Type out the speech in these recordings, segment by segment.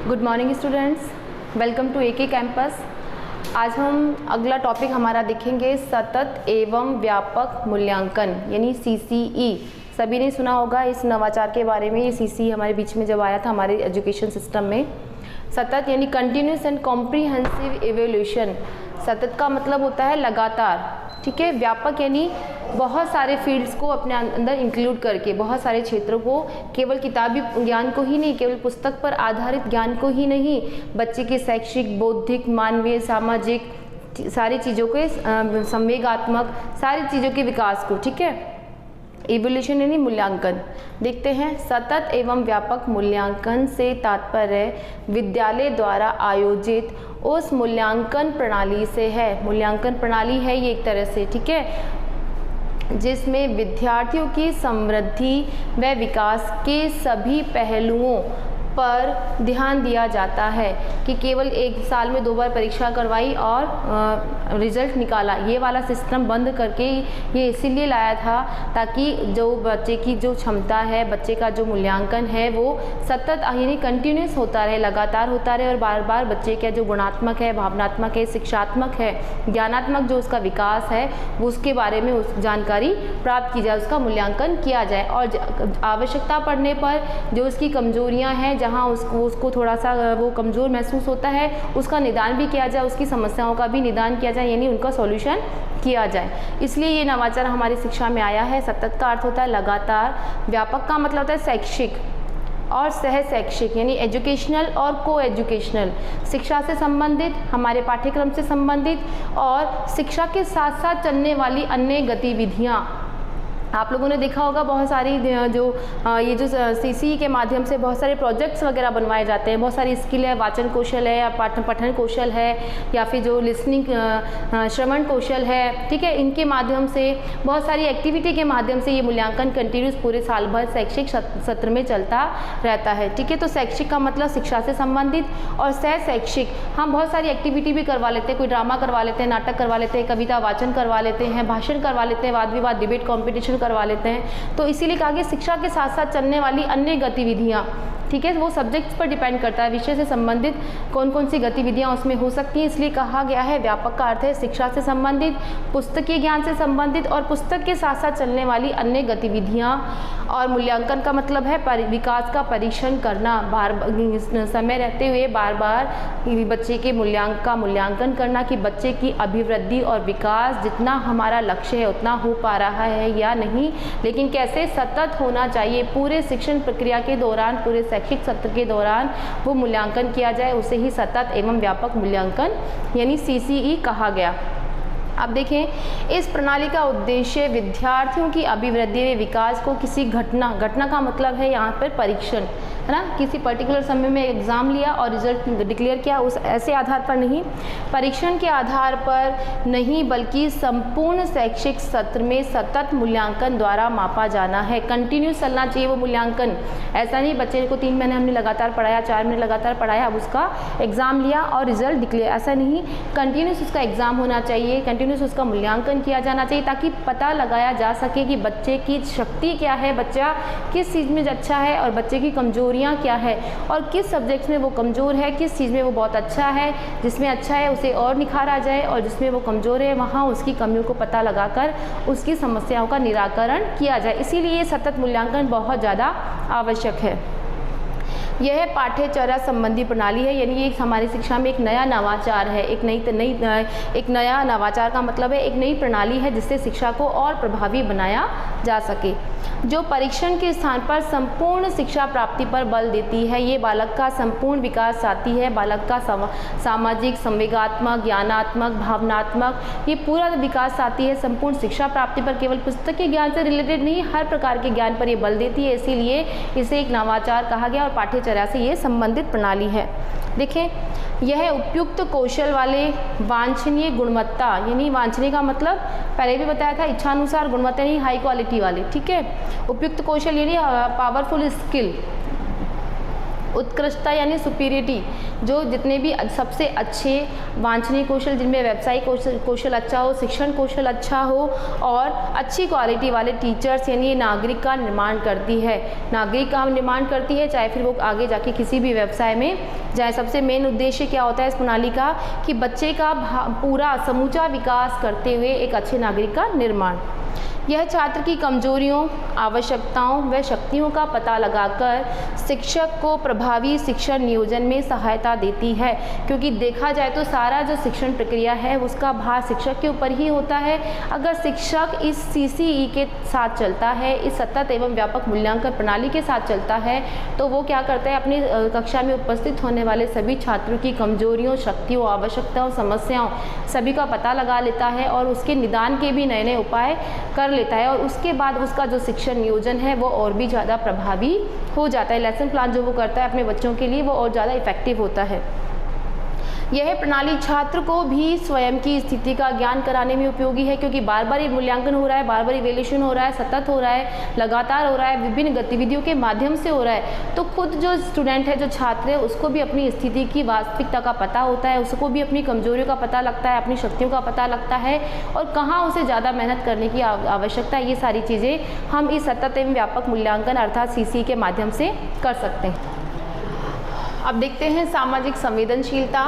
Good morning students, welcome to AK campus. आज हम अगला टॉपिक हमारा देखेंगे सतत एवं व्यापक मूल्यांकन यानी CCE। सभी ने सुना होगा इस नवाचार के बारे में। ये CCE हमारे बीच में जब आया था हमारे एजुकेशन सिस्टम में। सतत यानी कंटिन्यूस एंड कॉम्प्रिहेंसिव इवोल्यूशन। सतत का मतलब होता है लगातार, ठीक है। व्यापक यानी बहुत सारे फील्ड्स को अपने अंदर इंक्लूड करके, बहुत सारे क्षेत्रों को, केवल किताबी ज्ञान को ही नहीं, केवल पुस्तक पर आधारित ज्ञान को ही नहीं, बच्चे के शैक्षिक, बौद्धिक, मानवीय, सामाजिक सारी चीज़ों के, संवेगात्मक सारी चीज़ों के विकास को, ठीक है। इवोल्यूशन यानी मूल्यांकन। देखते हैं, सतत एवं व्यापक मूल्यांकन से तात्पर्य विद्यालय द्वारा आयोजित उस मूल्यांकन प्रणाली से है। मूल्यांकन प्रणाली है ये एक तरह से, ठीक है, जिसमें विद्यार्थियों की समृद्धि व विकास के सभी पहलुओं पर ध्यान दिया जाता है कि केवल एक साल में 2 बार परीक्षा करवाई और रिजल्ट निकाला, ये वाला सिस्टम बंद करके ये इसीलिए लाया था ताकि जो बच्चे की जो क्षमता है, बच्चे का जो मूल्यांकन है वो सतत यानी कंटिन्यूस होता रहे, लगातार होता रहे और बार बार बच्चे का जो गुणात्मक है, भावनात्मक है, शिक्षात्मक है, ज्ञानात्मक जो उसका विकास है वो उसके बारे में उस जानकारी प्राप्त की जाए, उसका मूल्यांकन किया जाए और आवश्यकता पड़ने पर जो उसकी कमजोरियाँ हैं, जहाँ उसको थोड़ा सा वो कमज़ोर महसूस होता है, उसका निदान भी किया जाए, उसकी समस्याओं का भी निदान किया जाए, यानी उनका सॉल्यूशन किया जाए। इसलिए ये नवाचार हमारी शिक्षा में आया है। सतत का अर्थ होता है लगातार, व्यापक का मतलब होता है शैक्षिक और सह शैक्षिक यानी एजुकेशनल और को एजुकेशनल, शिक्षा से संबंधित, हमारे पाठ्यक्रम से संबंधित और शिक्षा के साथ साथ चलने वाली अन्य गतिविधियाँ। आप लोगों ने देखा होगा बहुत सारी जो ये जो CCE के माध्यम से बहुत सारे प्रोजेक्ट्स वगैरह बनवाए जाते हैं, बहुत सारी स्किल है, वाचन कौशल है या पठन कौशल है या फिर जो लिसनिंग श्रवण कौशल है, ठीक है, इनके माध्यम से बहुत सारी एक्टिविटी के माध्यम से ये मूल्यांकन कंटिन्यूस पूरे साल भर शैक्षिक सत्र में चलता रहता है, ठीक है। तो शैक्षिक का मतलब शिक्षा से संबंधित और सह शैक्षिक हम बहुत सारी एक्टिविटी भी करवा लेते हैं, कोई ड्रामा करवा लेते हैं, नाटक करवा लेते हैं, कविता वाचन करवा लेते हैं, भाषण करवा लेते हैं, वाद विवाद डिबेट कॉम्पिटिशन करवा लेते हैं। तो इसीलिए कहा गया शिक्षा के साथ साथ चलने वाली अन्य गतिविधियाँ, ठीक है, वो सब्जेक्ट्स पर डिपेंड करता है, विषय से संबंधित कौन कौन सी गतिविधियाँ उसमें हो सकती हैं। इसलिए कहा गया है व्यापक का अर्थ है शिक्षा से संबंधित, पुस्तकीय ज्ञान से संबंधित और पुस्तक के साथ साथ चलने वाली अन्य गतिविधियाँ। और मूल्यांकन का मतलब है विकास का परीक्षण करना, समय रहते हुए बार बार बच्चे के मूल्यांकन करना कि बच्चे की अभिवृद्धि और विकास जितना हमारा लक्ष्य है उतना हो पा रहा है या नहीं, लेकिन कैसे सतत होना चाहिए पूरे शिक्षण प्रक्रिया के दौरान, पूरे शैक्षिक सत्र के दौरान वो मूल्यांकन किया जाए, उसे ही सतत एवं व्यापक मूल्यांकन यानी CCE कहा गया। अब देखें, इस प्रणाली का उद्देश्य विद्यार्थियों की अभिवृद्धि व विकास को किसी घटना का मतलब है यहाँ पर परीक्षण, है ना, किसी पर्टिकुलर समय में एग्ज़ाम लिया और रिजल्ट डिक्लेयर किया, उस ऐसे आधार पर नहीं, परीक्षण के आधार पर नहीं, बल्कि संपूर्ण शैक्षिक सत्र में सतत मूल्यांकन द्वारा मापा जाना है। कंटिन्यूस चलना चाहिए वो मूल्यांकन, ऐसा नहीं बच्चे को 3 महीने हमने लगातार पढ़ाया, 4 महीने लगातार पढ़ाया, अब उसका एग्ज़ाम लिया और रिजल्ट डिक्लेयर, ऐसा नहीं। कंटिन्यूस उसका एग्ज़ाम होना चाहिए, कंटिन्यूस उसका मूल्यांकन किया जाना चाहिए ताकि पता लगाया जा सके कि बच्चे की शक्ति क्या है, बच्चा किस चीज़ में अच्छा है और बच्चे की कमजोरियाँ क्या है और किस सब्जेक्ट्स में वो कमज़ोर है, किस चीज़ में वो बहुत अच्छा है, जिसमें अच्छा है उसे और निखारा जाए और जिसमें वो कमज़ोर है वहाँ उसकी कमियों को पता लगाकर उसकी समस्याओं का निराकरण किया जाए। इसीलिए एक मूल्यांकन बहुत ज़्यादा आवश्यक है। यह पाठ्यचर्या संबंधी प्रणाली है, यानी ये हमारी शिक्षा में एक नया नवाचार है, एक नया नवाचार का मतलब है एक नई प्रणाली है जिससे शिक्षा को और प्रभावी बनाया जा सके, जो परीक्षण के स्थान पर संपूर्ण शिक्षा प्राप्ति पर बल देती है। ये बालक का संपूर्ण विकास चाहती है, बालक का सामाजिक, संवेगात्मक, ज्ञानात्मक, भावनात्मक, ये पूरा विकास चाहती है संपूर्ण शिक्षा प्राप्ति पर, केवल पुस्तकीय ज्ञान से रिलेटेड नहीं, हर प्रकार के ज्ञान पर ये बल देती है। इसीलिए इसे एक नवाचार कहा गया और पाठ्यचर्या से ये संबंधित प्रणाली है। देखें, यह उपयुक्त कौशल वाले वांछनीय गुणवत्ता, यानी वांछनीय का मतलब पहले भी बताया था, इच्छानुसार, गुणवत्ता यानी हाई क्वालिटी वाले, ठीक है। उपयुक्त कौशल यानी पावरफुल स्किल, उत्कृष्टता यानी सुपीरियरिटी, जो जितने भी सबसे अच्छे वांछनीय कौशल, जिनमें व्यवसायिक कौशल अच्छा हो, शिक्षण कौशल अच्छा हो और अच्छी क्वालिटी वाले टीचर्स यानी नागरिक का निर्माण करती है। नागरिक का निर्माण करती है, चाहे फिर वो आगे जाके किसी भी व्यवसाय में जाए। सबसे मेन उद्देश्य क्या होता है इस प्रणाली का कि बच्चे का पूरा समूचा विकास करते हुए एक अच्छे नागरिक का निर्माण। यह छात्र की कमजोरियों, आवश्यकताओं व शक्तियों का पता लगाकर शिक्षक को प्रभावी शिक्षण नियोजन में सहायता देती है, क्योंकि देखा जाए तो सारा जो शिक्षण प्रक्रिया है उसका भार शिक्षक के ऊपर ही होता है। अगर शिक्षक इस CCE के साथ चलता है, इस सतत एवं व्यापक मूल्यांकन प्रणाली के साथ चलता है, तो वो क्या करता है, अपनी कक्षा में उपस्थित होने वाले सभी छात्रों की कमजोरियों, शक्तियों, आवश्यकताओं, समस्याओं सभी का पता लगा लेता है और उसके निदान के भी नए नए उपाय कर लेता है, और उसके बाद उसका जो शिक्षण नियोजन है वो और भी ज़्यादा प्रभावी हो जाता है। लेसन प्लान जो वो करता है अपने बच्चों के लिए वो और ज़्यादा इफेक्टिव होता है। यह प्रणाली छात्र को भी स्वयं की स्थिति का ज्ञान कराने में उपयोगी है, क्योंकि बार बार ये मूल्यांकन हो रहा है, बार बार इवैल्यूएशन हो रहा है, सतत हो रहा है, लगातार हो रहा है, विभिन्न गतिविधियों के माध्यम से हो रहा है। तो खुद जो स्टूडेंट है, जो छात्र है, उसको भी अपनी स्थिति की वास्तविकता का पता होता है, उसको भी अपनी कमजोरियों का पता लगता है, अपनी शक्तियों का पता लगता है और कहाँ उसे ज़्यादा मेहनत करने की आवश्यकता है। ये सारी चीज़ें हम इस सतत एवं व्यापक मूल्यांकन अर्थात CCE के माध्यम से कर सकते हैं। अब देखते हैं सामाजिक संवेदनशीलता।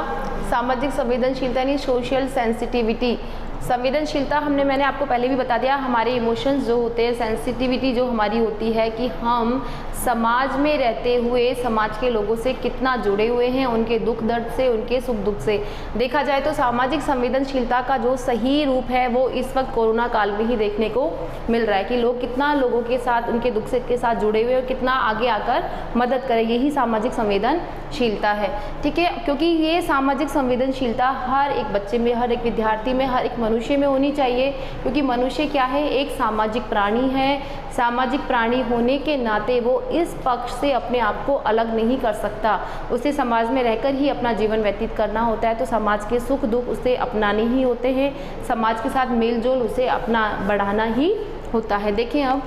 सामाजिक संवेदनशीलता यानी सोशल सेंसिटिविटी। संवेदनशीलता मैंने आपको पहले भी बता दिया, हमारे इमोशंस जो होते हैं, सेंसिटिविटी जो हमारी होती है कि हम समाज में रहते हुए समाज के लोगों से कितना जुड़े हुए हैं, उनके दुख दर्द से, उनके सुख दुख से। देखा जाए तो सामाजिक संवेदनशीलता का जो सही रूप है वो इस वक्त कोरोना काल में ही देखने को मिल रहा है कि लोग कितना लोगों के साथ, उनके दुख से के साथ जुड़े हुए और कितना आगे आकर मदद करें। यही सामाजिक संवेदनशीलता है, ठीक है, क्योंकि ये सामाजिक संवेदनशीलता हर एक बच्चे में, हर एक विद्यार्थी में, हर एक मनुष्य में होनी चाहिए, क्योंकि मनुष्य क्या है, एक सामाजिक प्राणी है। सामाजिक प्राणी होने के नाते वो इस पक्ष से अपने आप को अलग नहीं कर सकता, उसे समाज में रहकर ही अपना जीवन व्यतीत करना होता है। तो समाज के सुख दुख उसे अपनाने ही होते हैं, समाज के साथ मेल जोल उसे अपना बढ़ाना ही होता है। देखें अब,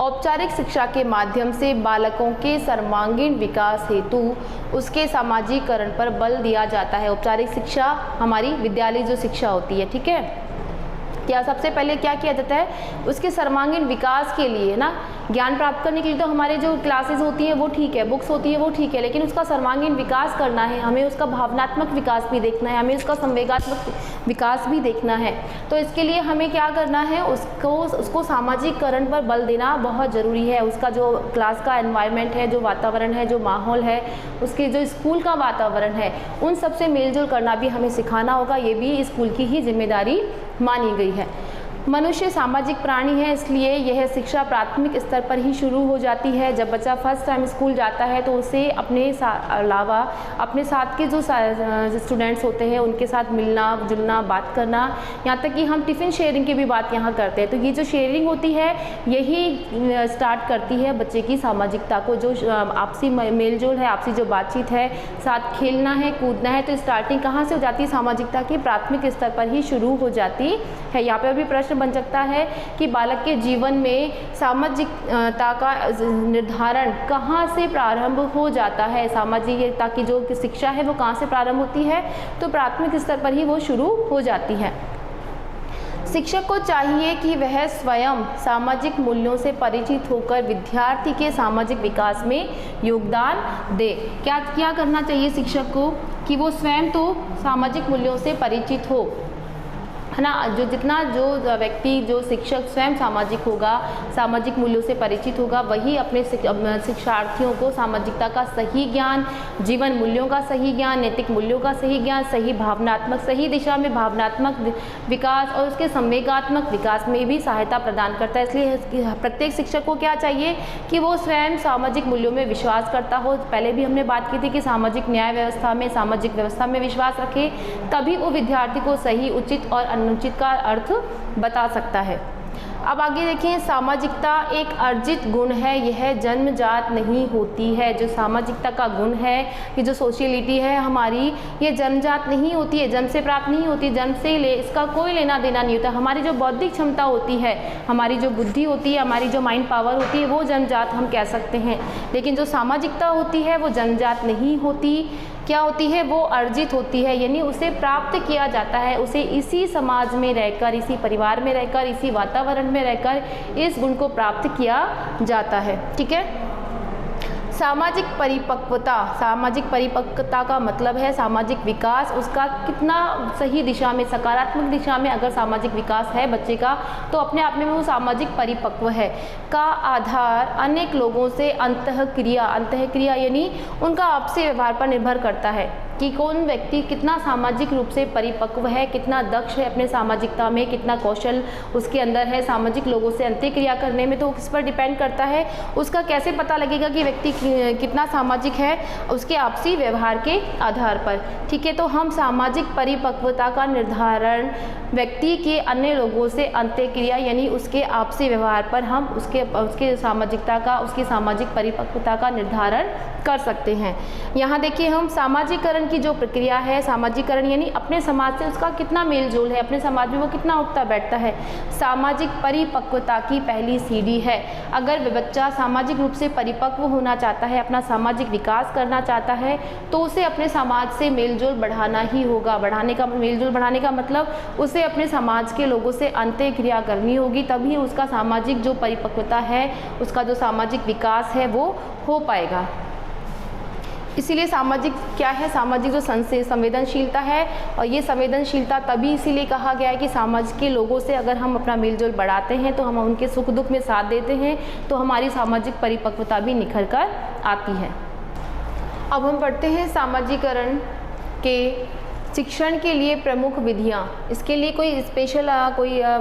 औपचारिक शिक्षा के माध्यम से बालकों के सर्वांगीण विकास हेतु उसके सामाजिकरण पर बल दिया जाता है। औपचारिक शिक्षा हमारी विद्यालय जो शिक्षा होती है, ठीक है, क्या सबसे पहले क्या किया जाता है, उसके सर्वांगीण विकास के लिए ना, ज्ञान प्राप्त करने के लिए तो हमारे जो क्लासेस होती है वो ठीक है, बुक्स होती है वो ठीक है, लेकिन उसका सर्वांगीण विकास करना है, हमें उसका भावनात्मक विकास भी देखना है, हमें उसका संवेगात्मक विकास भी देखना है। तो इसके लिए हमें क्या करना है, उसको सामाजिकरण पर बल देना बहुत ज़रूरी है। उसका जो क्लास का एनवायरनमेंट है, जो वातावरण है, जो माहौल है, उसके जो स्कूल का वातावरण है, उन सबसे मेलजोल करना भी हमें सिखाना होगा। ये भी स्कूल की ही जिम्मेदारी मानी गई है। मनुष्य सामाजिक प्राणी है, इसलिए यह शिक्षा प्राथमिक स्तर पर ही शुरू हो जाती है। जब बच्चा फर्स्ट टाइम स्कूल जाता है तो उसे अपने अलावा अपने साथ के जो स्टूडेंट्स होते हैं उनके साथ मिलना जुलना, बात करना, यहाँ तक कि हम टिफ़िन शेयरिंग की भी बात यहाँ करते हैं। तो ये जो शेयरिंग होती है यही स्टार्ट करती है बच्चे की सामाजिकता को। जो आपसी मेल जोल है, आपसी जो बातचीत है, साथ खेलना है, कूदना है, तो स्टार्टिंग कहाँ से हो जाती है, सामाजिकता की प्राथमिक स्तर पर ही शुरू हो जाती है। यहाँ पर भी प्रश्न बन सकता है कि बालक के जीवन में सामाजिकता का निर्धारण कहाँ से प्रारंभ हो जाता है। सामाजिकता की जो शिक्षा है वो कहाँ से प्रारंभ होती है, तो प्राथमिक स्तर पर ही वो शुरू हो जाती है। शिक्षक को चाहिए कि वह स्वयं सामाजिक मूल्यों से परिचित होकर विद्यार्थी के सामाजिक विकास में योगदान दे। क्या करना चाहिए शिक्षक को कि वो स्वयं तो सामाजिक मूल्यों से परिचित हो, है ना। जो व्यक्ति, जो शिक्षक स्वयं सामाजिक होगा, सामाजिक मूल्यों से परिचित होगा, वही अपने शिक्षार्थियों को सामाजिकता का सही ज्ञान, जीवन मूल्यों का सही ज्ञान, नैतिक मूल्यों का सही ज्ञान, सही भावनात्मक, सही दिशा में भावनात्मक विकास और उसके संवेगात्मक विकास में भी सहायता प्रदान करता है। इसलिए प्रत्येक शिक्षक को क्या चाहिए कि वो स्वयं सामाजिक मूल्यों में विश्वास करता हो। पहले भी हमने बात की थी कि सामाजिक न्याय व्यवस्था में, सामाजिक व्यवस्था में विश्वास रखे, तभी वो विद्यार्थी को सही, उचित और अनुचित का अर्थ बता सकता है। अब आगे देखिए, सामाजिकता एक अर्जित गुण है, यह जन्मजात नहीं होती है। जो सामाजिकता का गुण है, ये जो सोशलिटी है हमारी, ये जन्मजात नहीं होती है, जन्म से प्राप्त नहीं होती, जन्म से इसका कोई लेना देना नहीं होता। हमारी जो बौद्धिक क्षमता होती है, हमारी जो बुद्धि होती है, हमारी जो माइंड पावर होती है, वो जन्मजात हम कह सकते हैं। लेकिन जो सामाजिकता होती है वो जन्मजात नहीं होती, क्या होती है, वो अर्जित होती है, यानी उसे प्राप्त किया जाता है, उसे इसी समाज में रहकर, इसी परिवार में रहकर, इसी वातावरण में रहकर इस गुण को प्राप्त किया जाता है। ठीक है। सामाजिक परिपक्वता, सामाजिक परिपक्वता का मतलब है सामाजिक विकास, उसका कितना सही दिशा में, सकारात्मक दिशा में अगर सामाजिक विकास है बच्चे का, तो अपने आप में वो सामाजिक परिपक्व है। का आधार अनेक लोगों से अंतःक्रिया यानी उनका आपसी व्यवहार पर निर्भर करता है कि कौन व्यक्ति कितना सामाजिक रूप से परिपक्व है, कितना दक्ष है अपने सामाजिकता में, कितना कौशल उसके अंदर है सामाजिक लोगों से अंतःक्रिया करने में। तो किस पर डिपेंड करता है, उसका कैसे पता लगेगा कि व्यक्ति कितना सामाजिक है, उसके आपसी व्यवहार के आधार पर। ठीक है। तो हम सामाजिक परिपक्वता का निर्धारण व्यक्ति के अन्य लोगों से अंतःक्रिया यानी उसके आपसी व्यवहार पर हम उसके सामाजिकता का, उसकी सामाजिक परिपक्वता का निर्धारण कर सकते हैं। यहाँ देखिए, हम सामाजिकरण की जो प्रक्रिया है, सामाजिकरण यानी अपने समाज से उसका कितना मेल जोल है, अपने समाज में वो कितना उठता बैठता है, सामाजिक परिपक्वता की पहली सीढ़ी है। अगर बच्चा सामाजिक रूप से परिपक्व होना चाहता है, अपना सामाजिक विकास करना चाहता है, तो उसे अपने समाज से मेलजोल बढ़ाना ही होगा। मेलजोल बढ़ाने का मतलब उसे अपने समाज के लोगों से अंतःक्रिया करनी होगी, तभी उसका सामाजिक जो परिपक्वता है, उसका जो सामाजिक विकास है वो हो पाएगा। इसीलिए सामाजिक क्या है, सामाजिक जो संवेदनशीलता है, और ये संवेदनशीलता तभी इसीलिए कहा गया है कि समाज के लोगों से अगर हम अपना मेलजोल बढ़ाते हैं, तो हम उनके सुख दुख में साथ देते हैं, तो हमारी सामाजिक परिपक्वता भी निखर कर आती है। अब हम पढ़ते हैं सामाजिकरण के शिक्षण के लिए प्रमुख विधियाँ। इसके लिए कोई स्पेशल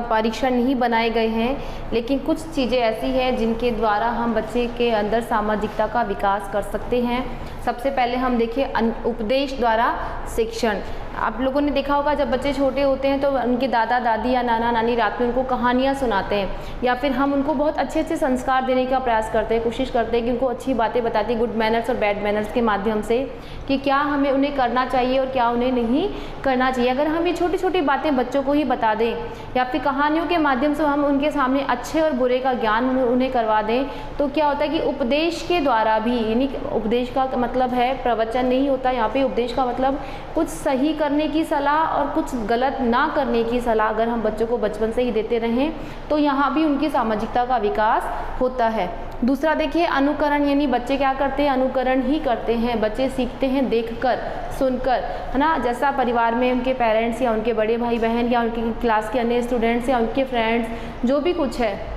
परीक्षण नहीं बनाए गए हैं, लेकिन कुछ चीज़ें ऐसी हैं जिनके द्वारा हम बच्चे के अंदर सामाजिकता का विकास कर सकते हैं। सबसे पहले हम देखिए उपदेश द्वारा शिक्षण। आप लोगों ने देखा होगा, जब बच्चे छोटे होते हैं तो उनके दादा दादी या नाना नानी रात में उनको कहानियाँ सुनाते हैं, या फिर हम उनको बहुत अच्छे अच्छे संस्कार देने का प्रयास करते हैं, कोशिश करते हैं कि उनको अच्छी बातें बताते हैं, गुड मैनर्स और बैड मैनर्स के माध्यम से, कि क्या हमें उन्हें करना चाहिए और क्या उन्हें नहीं करना चाहिए। अगर हम ये छोटी छोटी बातें बच्चों को ही बता दें, या फिर कहानियों के माध्यम से हम उनके सामने अच्छे और बुरे का ज्ञान उन्हें करवा दें, तो क्या होता है कि उपदेश के द्वारा भी, यानी उपदेश का मतलब है प्रवचन नहीं होता यहाँ पे, उपदेश का मतलब कुछ सही करने की सलाह और कुछ गलत ना करने की सलाह अगर हम बच्चों को बचपन से ही देते रहें, तो यहाँ भी उनकी सामाजिकता का विकास होता है। दूसरा देखिए अनुकरण, यानी बच्चे क्या करते हैं, अनुकरण ही करते हैं। बच्चे सीखते हैं देखकर, सुनकर, है ना, जैसा परिवार में उनके पेरेंट्स या उनके बड़े भाई बहन या उनकी क्लास के अन्य स्टूडेंट्स या उनके फ्रेंड्स जो भी कुछ है,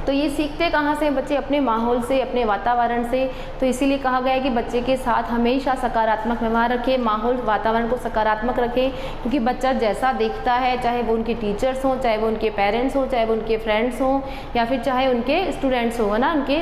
तो ये सीखते कहाँ से, बच्चे अपने माहौल से, अपने वातावरण से। तो इसीलिए कहा गया है कि बच्चे के साथ हमेशा सकारात्मक व्यवहार रखें, माहौल वातावरण को सकारात्मक रखें, क्योंकि बच्चा जैसा देखता है, चाहे वो उनके टीचर्स हों, चाहे वो उनके पेरेंट्स हों, चाहे वो उनके फ्रेंड्स हों, या फिर चाहे उनके स्टूडेंट्स हों, है ना, उनके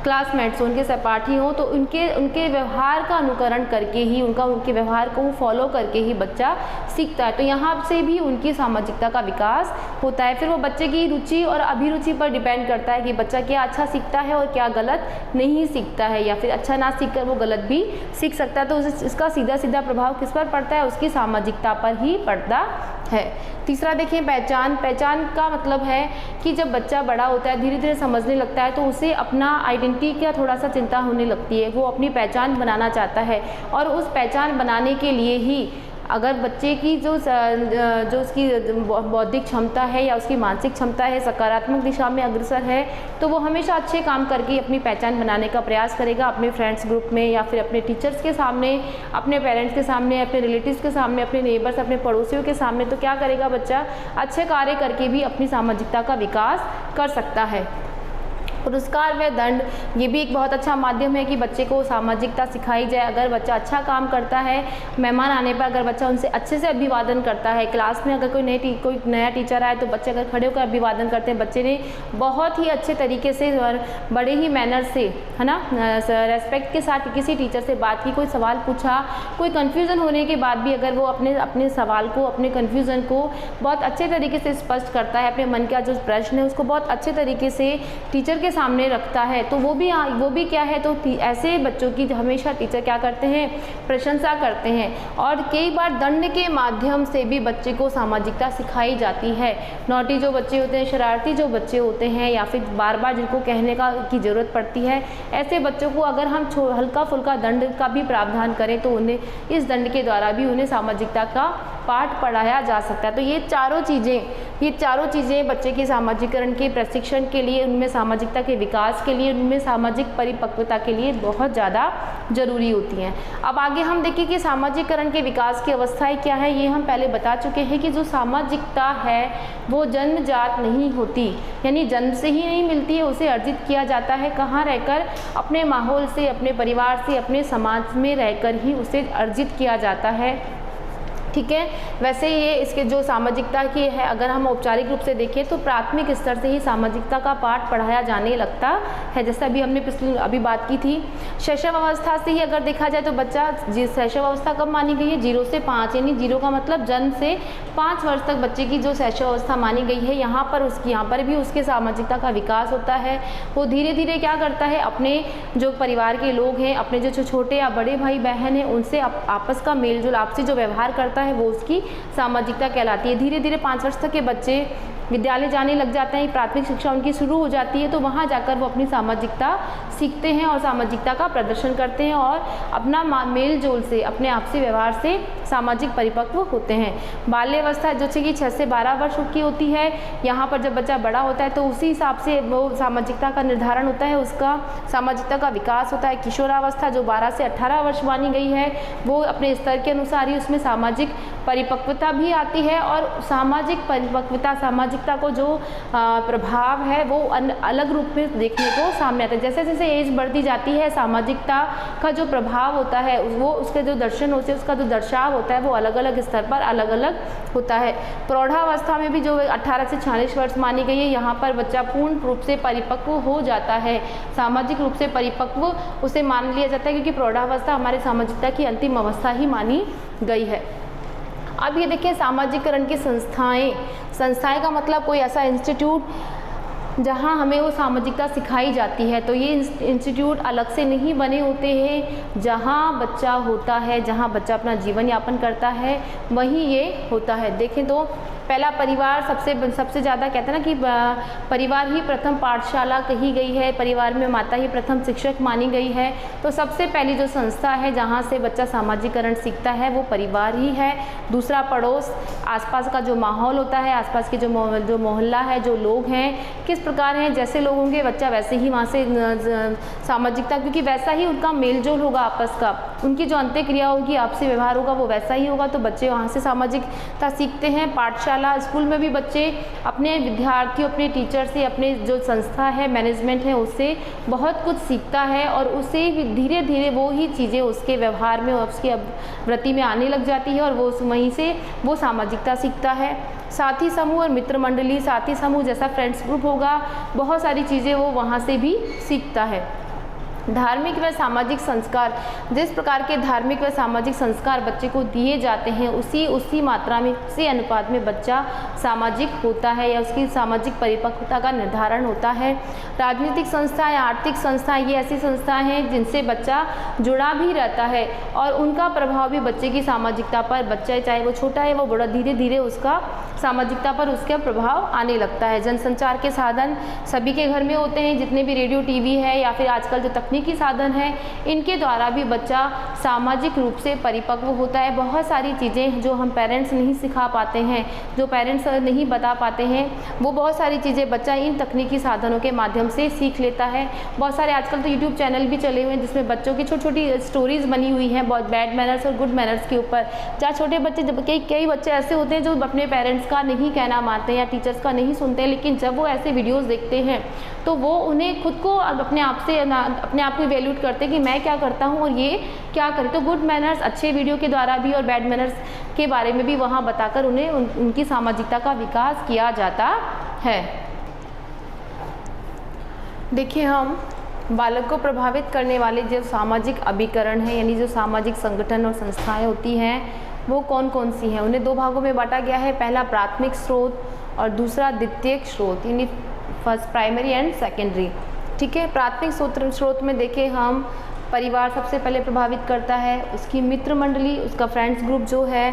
क्लासमेट्स हों, उनके सहपाठी हों, तो उनके व्यवहार का अनुकरण करके ही, उनके व्यवहार को फॉलो करके ही बच्चा सीखता है। तो यहाँ से भी उनकी सामाजिकता का विकास होता है। फिर वो बच्चे की रुचि और अभिरुचि पर डिपेंड करता है कि बच्चा क्या अच्छा सीखता है और क्या गलत नहीं सीखता है, या फिर अच्छा ना सीखकर वो गलत भी सीख सकता है। तो इसका सीधा सीधा प्रभाव किस पर पड़ता है, उसकी सामाजिकता पर ही पड़ता है। तीसरा देखिए पहचान। पहचान का मतलब है कि जब बच्चा बड़ा होता है, धीरे धीरे समझने लगता है, तो उसे अपना आइडेंटिटी का थोड़ा सा चिंता होने लगती है। वो अपनी पहचान बनाना चाहता है, और उस पहचान बनाने के लिए ही अगर बच्चे की जो उसकी बौद्धिक क्षमता है या उसकी मानसिक क्षमता है सकारात्मक दिशा में अग्रसर है, तो वो हमेशा अच्छे काम करके अपनी पहचान बनाने का प्रयास करेगा, अपने फ्रेंड्स ग्रुप में या फिर अपने टीचर्स के सामने, अपने पेरेंट्स के सामने, अपने रिलेटिव्स के सामने, अपने नेबर्स, अपने पड़ोसियों के सामने। तो क्या करेगा बच्चा, अच्छे कार्य करके भी अपनी सामाजिकता का विकास कर सकता है। पुरस्कार व दंड, ये भी एक बहुत अच्छा माध्यम है कि बच्चे को सामाजिकता सिखाई जाए। अगर बच्चा अच्छा काम करता है, मेहमान आने पर अगर बच्चा उनसे अच्छे से अभिवादन करता है, क्लास में अगर कोई नया टीचर आए तो बच्चे अगर खड़े होकर अभिवादन करते हैं, बच्चे ने बहुत ही अच्छे तरीके से और बड़े ही मैनर से, है ना, रेस्पेक्ट के साथ किसी टीचर से बात की, कोई सवाल पूछा, कोई कन्फ्यूज़न होने के बाद भी अगर वो अपने सवाल को, अपने कन्फ्यूज़न को बहुत अच्छे तरीके से स्पष्ट करता है, अपने मन का जो प्रश्न है उसको बहुत अच्छे तरीके से टीचर के सामने रखता है, तो वो भी क्या है, तो ऐसे बच्चों की हमेशा टीचर क्या करते हैं, प्रशंसा करते हैं। और कई बार दंड के माध्यम से भी बच्चे को सामाजिकता सिखाई जाती है। नॉटी जो बच्चे होते हैं, शरारती जो बच्चे होते हैं, या फिर बार बार जिनको कहने की ज़रूरत पड़ती है, ऐसे बच्चों को अगर हम हल्का फुल्का दंड का भी प्रावधान करें तो उन्हें इस दंड के द्वारा भी उन्हें सामाजिकता का पाठ पढ़ाया जा सकता है। तो ये चारों चीज़ें बच्चे के सामाजिकरण के प्रशिक्षण के लिए, उनमें सामाजिकता के विकास के लिए, उनमें सामाजिक परिपक्वता के लिए बहुत ज़्यादा ज़रूरी होती हैं। अब आगे हम देखें कि सामाजिकरण के विकास की अवस्थाएं क्या है। ये हम पहले बता चुके हैं कि जो सामाजिकता है वो जन्मजात नहीं होती, यानी जन्म से ही नहीं मिलती है, उसे अर्जित किया जाता है। कहाँ रहकर? अपने माहौल से, अपने परिवार से, अपने समाज में रहकर ही उसे अर्जित किया जाता है। ठीक है, वैसे ये इसके जो सामाजिकता की है, अगर हम औपचारिक रूप से देखें तो प्राथमिक स्तर से ही सामाजिकता का पाठ पढ़ाया जाने लगता है, जैसा अभी हमने अभी बात की थी। शैशव अवस्था से ही अगर देखा जाए तो बच्चा, शैशव अवस्था कब मानी गई है? 0 से 5, यानी 0 का मतलब जन्म से 5 वर्ष तक बच्चे की जो शैशव अवस्था मानी गई है, यहाँ पर भी उसके सामाजिकता का विकास होता है। वो धीरे धीरे क्या करता है, अपने जो परिवार के लोग हैं, अपने जो छोटे या बड़े भाई बहन हैं, उनसे आपस का मेलजोल, आपसी जो व्यवहार करता है वो उसकी सामाजिकता कहलाती है। धीरे धीरे 5 वर्ष तक के बच्चे विद्यालय जाने लग जाते हैं, प्राथमिक शिक्षा उनकी शुरू हो जाती है, तो वहाँ जाकर वो अपनी सामाजिकता सीखते हैं और सामाजिकता का प्रदर्शन करते हैं और अपना मेल जोल से, अपने आपसी व्यवहार से सामाजिक परिपक्व होते हैं। बाल्यावस्था जो कि 6 से 12 वर्ष की होती है, यहाँ पर जब बच्चा बड़ा होता है तो उसी हिसाब से वो सामाजिकता का निर्धारण होता है, उसका सामाजिकता का विकास होता है। किशोरावस्था जो 12 से 18 वर्ष मानी गई है, वो अपने स्तर के अनुसार ही उसमें सामाजिक परिपक्वता भी आती है और सामाजिक परिपक्वता, सामाजिकता को जो प्रभाव है वो अलग रूप में देखने को सामने आता है। जैसे जैसे एज बढ़ती जाती है, सामाजिकता का जो प्रभाव होता है वो, उसके जो दर्शन होते हैं, उसका जो दर्शाव होता है वो अलग अलग स्तर पर अलग अलग होता है। प्रौढ़ावस्था में भी जो 18 से 46 वर्ष मानी गई है, यहाँ पर बच्चा पूर्ण रूप से परिपक्व हो जाता है, सामाजिक रूप से परिपक्व उसे मान लिया जाता है, क्योंकि प्रौढ़ावस्था हमारे सामाजिकता की अंतिम अवस्था ही मानी गई है। अब ये देखिए सामाजिकरण की संस्थाएं का मतलब कोई ऐसा इंस्टीट्यूट जहाँ हमें वो सामाजिकता सिखाई जाती है। तो ये इंस्टीट्यूट अलग से नहीं बने होते हैं, जहाँ बच्चा होता है, जहाँ बच्चा अपना जीवन यापन करता है वहीं ये होता है। देखें तो पहला परिवार सबसे ज़्यादा कहते हैं ना कि परिवार ही प्रथम पाठशाला कही गई है, परिवार में माता ही प्रथम शिक्षक मानी गई है। तो सबसे पहली जो संस्था है जहाँ से बच्चा सामाजिकरण सीखता है वो परिवार ही है। दूसरा पड़ोस, आसपास का जो माहौल होता है, आसपास के जो मोहल्ला है, जो लोग हैं, किस प्रकार हैं, जैसे लोग होंगे बच्चा वैसे ही वहाँ से सामाजिकता, क्योंकि वैसा ही उनका मेलजोल होगा आपस का, उनकी जो अंत्यक्रिया होगी, आपसी व्यवहार होगा वो वैसा ही होगा, तो बच्चे वहाँ से सामाजिकता सीखते हैं। पाठशाला, स्कूल में भी बच्चे अपने विद्यार्थियों, अपने टीचर से, अपने जो संस्था है, मैनेजमेंट है, उससे बहुत कुछ सीखता है और उससे धीरे धीरे वो ही चीज़ें उसके व्यवहार में, उसकी वृत्ति में आने लग जाती है और वो वहीं से वो सामाजिकता सीखता है। साथी समूह और मित्र मंडली, साथी समूह जैसा फ्रेंड्स ग्रुप होगा, बहुत सारी चीज़ें वो वहाँ से भी सीखता है। धार्मिक व सामाजिक संस्कार, जिस प्रकार के धार्मिक व सामाजिक संस्कार बच्चे को दिए जाते हैं उसी मात्रा में, उसी अनुपात में बच्चा सामाजिक होता है या उसकी सामाजिक परिपक्वता का निर्धारण होता है। राजनीतिक संस्थाएं, आर्थिक संस्थाएं, ये ऐसी संस्थाएं हैं जिनसे बच्चा जुड़ा भी रहता है और उनका प्रभाव भी बच्चे की सामाजिकता पर, बच्चा चाहे वो छोटा है वो बड़ा, धीरे धीरे उसका सामाजिकता पर उसका प्रभाव आने लगता है। जनसंचार के साधन सभी के घर में होते हैं, जितने भी रेडियो, टीवी है या फिर आजकल जो तकनीकी साधन है, इनके द्वारा भी बच्चा सामाजिक रूप से परिपक्व होता है। बहुत सारी चीज़ें जो हम पेरेंट्स नहीं सिखा पाते हैं, जो पेरेंट्स नहीं बता पाते हैं, वो बहुत सारी चीज़ें बच्चा इन तकनीकी साधनों के माध्यम से सीख लेता है। बहुत सारे आजकल तो यूट्यूब चैनल भी चले हुए हैं जिसमें बच्चों की छोटी छोटी स्टोरीज़ बनी हुई हैं बहुत बैड मैनर्स और गुड मैनर्स के ऊपर, जहाँ छोटे बच्चे जब कई बच्चे ऐसे होते हैं जो अपने पेरेंट्स का नहीं कहना मानते हैं या टीचर्स का नहीं सुनते हैं, लेकिन जब वो ऐसे वीडियोज़ देखते हैं तो वो उन्हें खुद को अपने आप को इवैल्यूएट करते हैं कि मैं क्या करता हूँ और ये क्या करे। तो गुड मैनर्स अच्छे वीडियो के द्वारा भी और बैड मैनर्स के बारे में भी वहाँ बताकर उन्हें उनकी सामाजिकता का विकास किया जाता है। देखिए, हम बालक को प्रभावित करने वाले जो सामाजिक अभिकरण हैं, यानी जो सामाजिक संगठन और संस्थाएं होती हैं, वो कौन कौन सी हैं। उन्हें दो भागों में बांटा गया है, पहला प्राथमिक स्रोत और दूसरा द्वितीयक स्रोत, यानी फर्स्ट प्राइमरी एंड सेकेंडरी। ठीक है, प्राथमिक स्रोत में देखें हम परिवार सबसे पहले प्रभावित करता है, उसकी मित्र मंडली, उसका फ्रेंड्स ग्रुप जो है,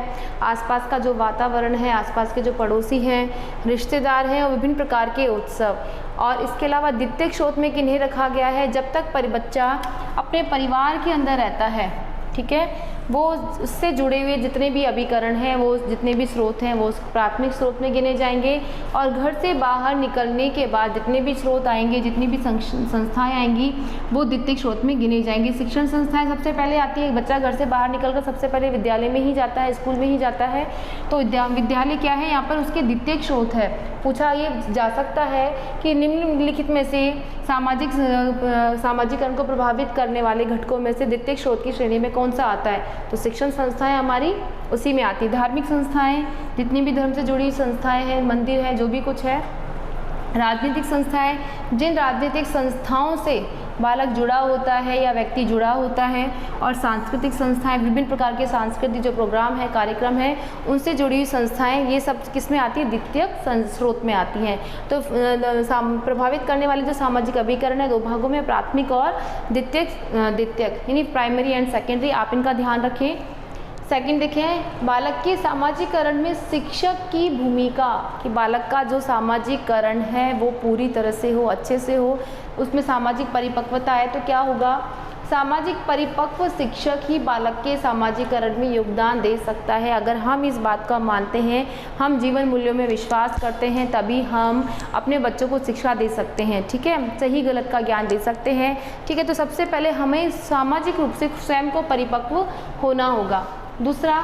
आसपास का जो वातावरण है, आसपास के जो पड़ोसी हैं, रिश्तेदार हैं और विभिन्न प्रकार के उत्सव। और इसके अलावा द्वितीयक स्रोत में किन्हें रखा गया है, जब तक बच्चा अपने परिवार के अंदर रहता है, ठीक है, वो उससे जुड़े हुए जितने भी अभिकरण हैं, वो जितने भी स्रोत हैं, वो प्राथमिक स्रोत में गिने जाएंगे। और घर से बाहर निकलने के बाद जितने भी स्रोत आएंगे, जितनी भी संस्थाएं आएंगी, वो द्वितीयक स्रोत में गिने जाएंगी। शिक्षण संस्थाएं सबसे पहले आती है, बच्चा घर से बाहर निकलकर सबसे पहले विद्यालय में ही जाता है, स्कूल में ही जाता है। तो विद्यालय क्या है, यहाँ पर उसके द्वितीयक स्रोत है। पूछा ये जा सकता है कि निम्नलिखित में से सामाजिकरण को प्रभावित करने वाले घटकों में से द्वितीयक स्रोत की श्रेणी में कौन सा आता है, तो शिक्षण संस्थाएं हमारी उसी में आती है। धार्मिक संस्थाएं, जितनी भी धर्म से जुड़ी संस्थाएं हैं, मंदिर है, जो भी कुछ है। राजनीतिक संस्थाएं, जिन राजनीतिक संस्थाओं से बालक जुड़ा होता है या व्यक्ति जुड़ा होता है। और सांस्कृतिक संस्थाएं, विभिन्न प्रकार के सांस्कृतिक जो प्रोग्राम है, कार्यक्रम है, उनसे जुड़ी हुई संस्थाएं, ये सब किस में आती है, द्वितीयक स्रोत में आती हैं। तो प्रभावित करने वाले जो सामाजिक अभिकरण है दो भागों में, प्राथमिक और द्वितीयक, यानी प्राइमरी एंड सेकेंडरी, आप इनका ध्यान रखें। सेकंड देखें, बालक के सामाजिकरण में शिक्षक की भूमिका, कि बालक का जो सामाजिकरण है वो पूरी तरह से हो, अच्छे से हो, उसमें सामाजिक परिपक्वता है। तो क्या होगा, सामाजिक परिपक्व शिक्षक ही बालक के सामाजिकरण में योगदान दे सकता है। अगर हम इस बात का मानते हैं, हम जीवन मूल्यों में विश्वास करते हैं, तभी हम अपने बच्चों को शिक्षा दे सकते हैं। ठीक है, सही गलत का ज्ञान दे सकते हैं। ठीक है, तो सबसे पहले हमें सामाजिक रूप से स्वयं को परिपक्व होना होगा। दूसरा,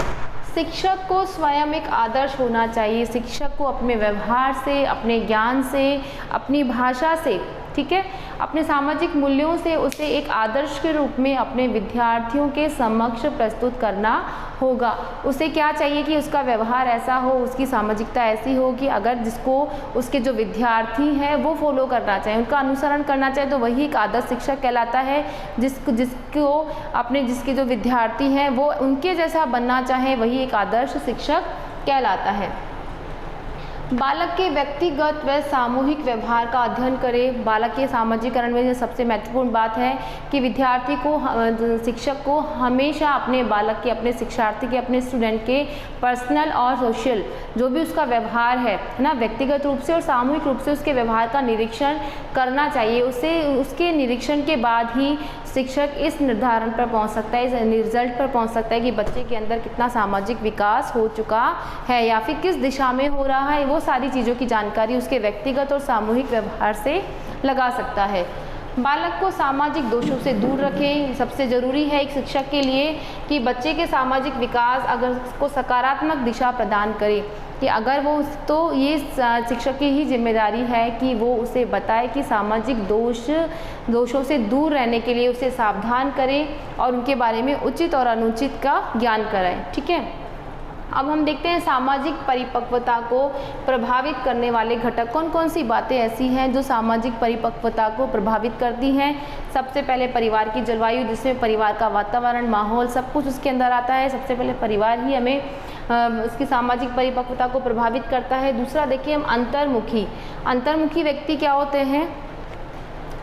शिक्षक को स्वयं एक आदर्श होना चाहिए। शिक्षक को अपने व्यवहार से, अपने ज्ञान से, अपनी भाषा से, ठीक है, अपने सामाजिक मूल्यों से उसे एक आदर्श के रूप में अपने विद्यार्थियों के समक्ष प्रस्तुत करना होगा। उसे क्या चाहिए कि उसका व्यवहार ऐसा हो, उसकी सामाजिकता ऐसी हो कि अगर जिसको उसके जो विद्यार्थी हैं वो फॉलो करना चाहें, उनका अनुसरण करना चाहे, तो वही एक आदर्श शिक्षक कहलाता है। जिसके जो विद्यार्थी हैं वो उनके जैसा बनना चाहे, वही एक आदर्श शिक्षक कहलाता है। बालक के व्यक्तिगत व सामूहिक व्यवहार का अध्ययन करें। बालक के सामाजिकरण में सबसे महत्वपूर्ण बात है कि विद्यार्थी को, शिक्षक को हमेशा अपने बालक के, अपने शिक्षार्थी के, अपने स्टूडेंट के पर्सनल और सोशल जो भी उसका व्यवहार है ना, व्यक्तिगत रूप से और सामूहिक रूप से उसके व्यवहार का निरीक्षण करना चाहिए। उसके निरीक्षण के बाद ही शिक्षक इस निर्धारण पर पहुंच सकता है, इस रिजल्ट पर पहुंच सकता है कि बच्चे के अंदर कितना सामाजिक विकास हो चुका है या फिर किस दिशा में हो रहा है। वो सारी चीज़ों की जानकारी उसके व्यक्तिगत और सामूहिक व्यवहार से लगा सकता है। बालक को सामाजिक दोषों से दूर रखें। सबसे ज़रूरी है एक शिक्षक के लिए कि बच्चे के सामाजिक विकास अगर उसको सकारात्मक दिशा प्रदान करे, कि अगर वो, तो ये शिक्षक की ही जिम्मेदारी है कि वो उसे बताए कि सामाजिक दोषों से दूर रहने के लिए उसे सावधान करें और उनके बारे में उचित और अनुचित का ज्ञान कराएं। ठीक है, अब हम देखते हैं सामाजिक परिपक्वता को प्रभावित करने वाले घटक कौन कौन सी बातें ऐसी हैं जो सामाजिक परिपक्वता को प्रभावित करती हैं। सबसे पहले परिवार की जलवायु, जिसमें परिवार का वातावरण, माहौल, सब कुछ उसके अंदर आता है। सबसे पहले परिवार ही हमें उसकी सामाजिक परिपक्वता को प्रभावित करता है। दूसरा देखिए हम अंतर्मुखी व्यक्ति क्या होते हैं।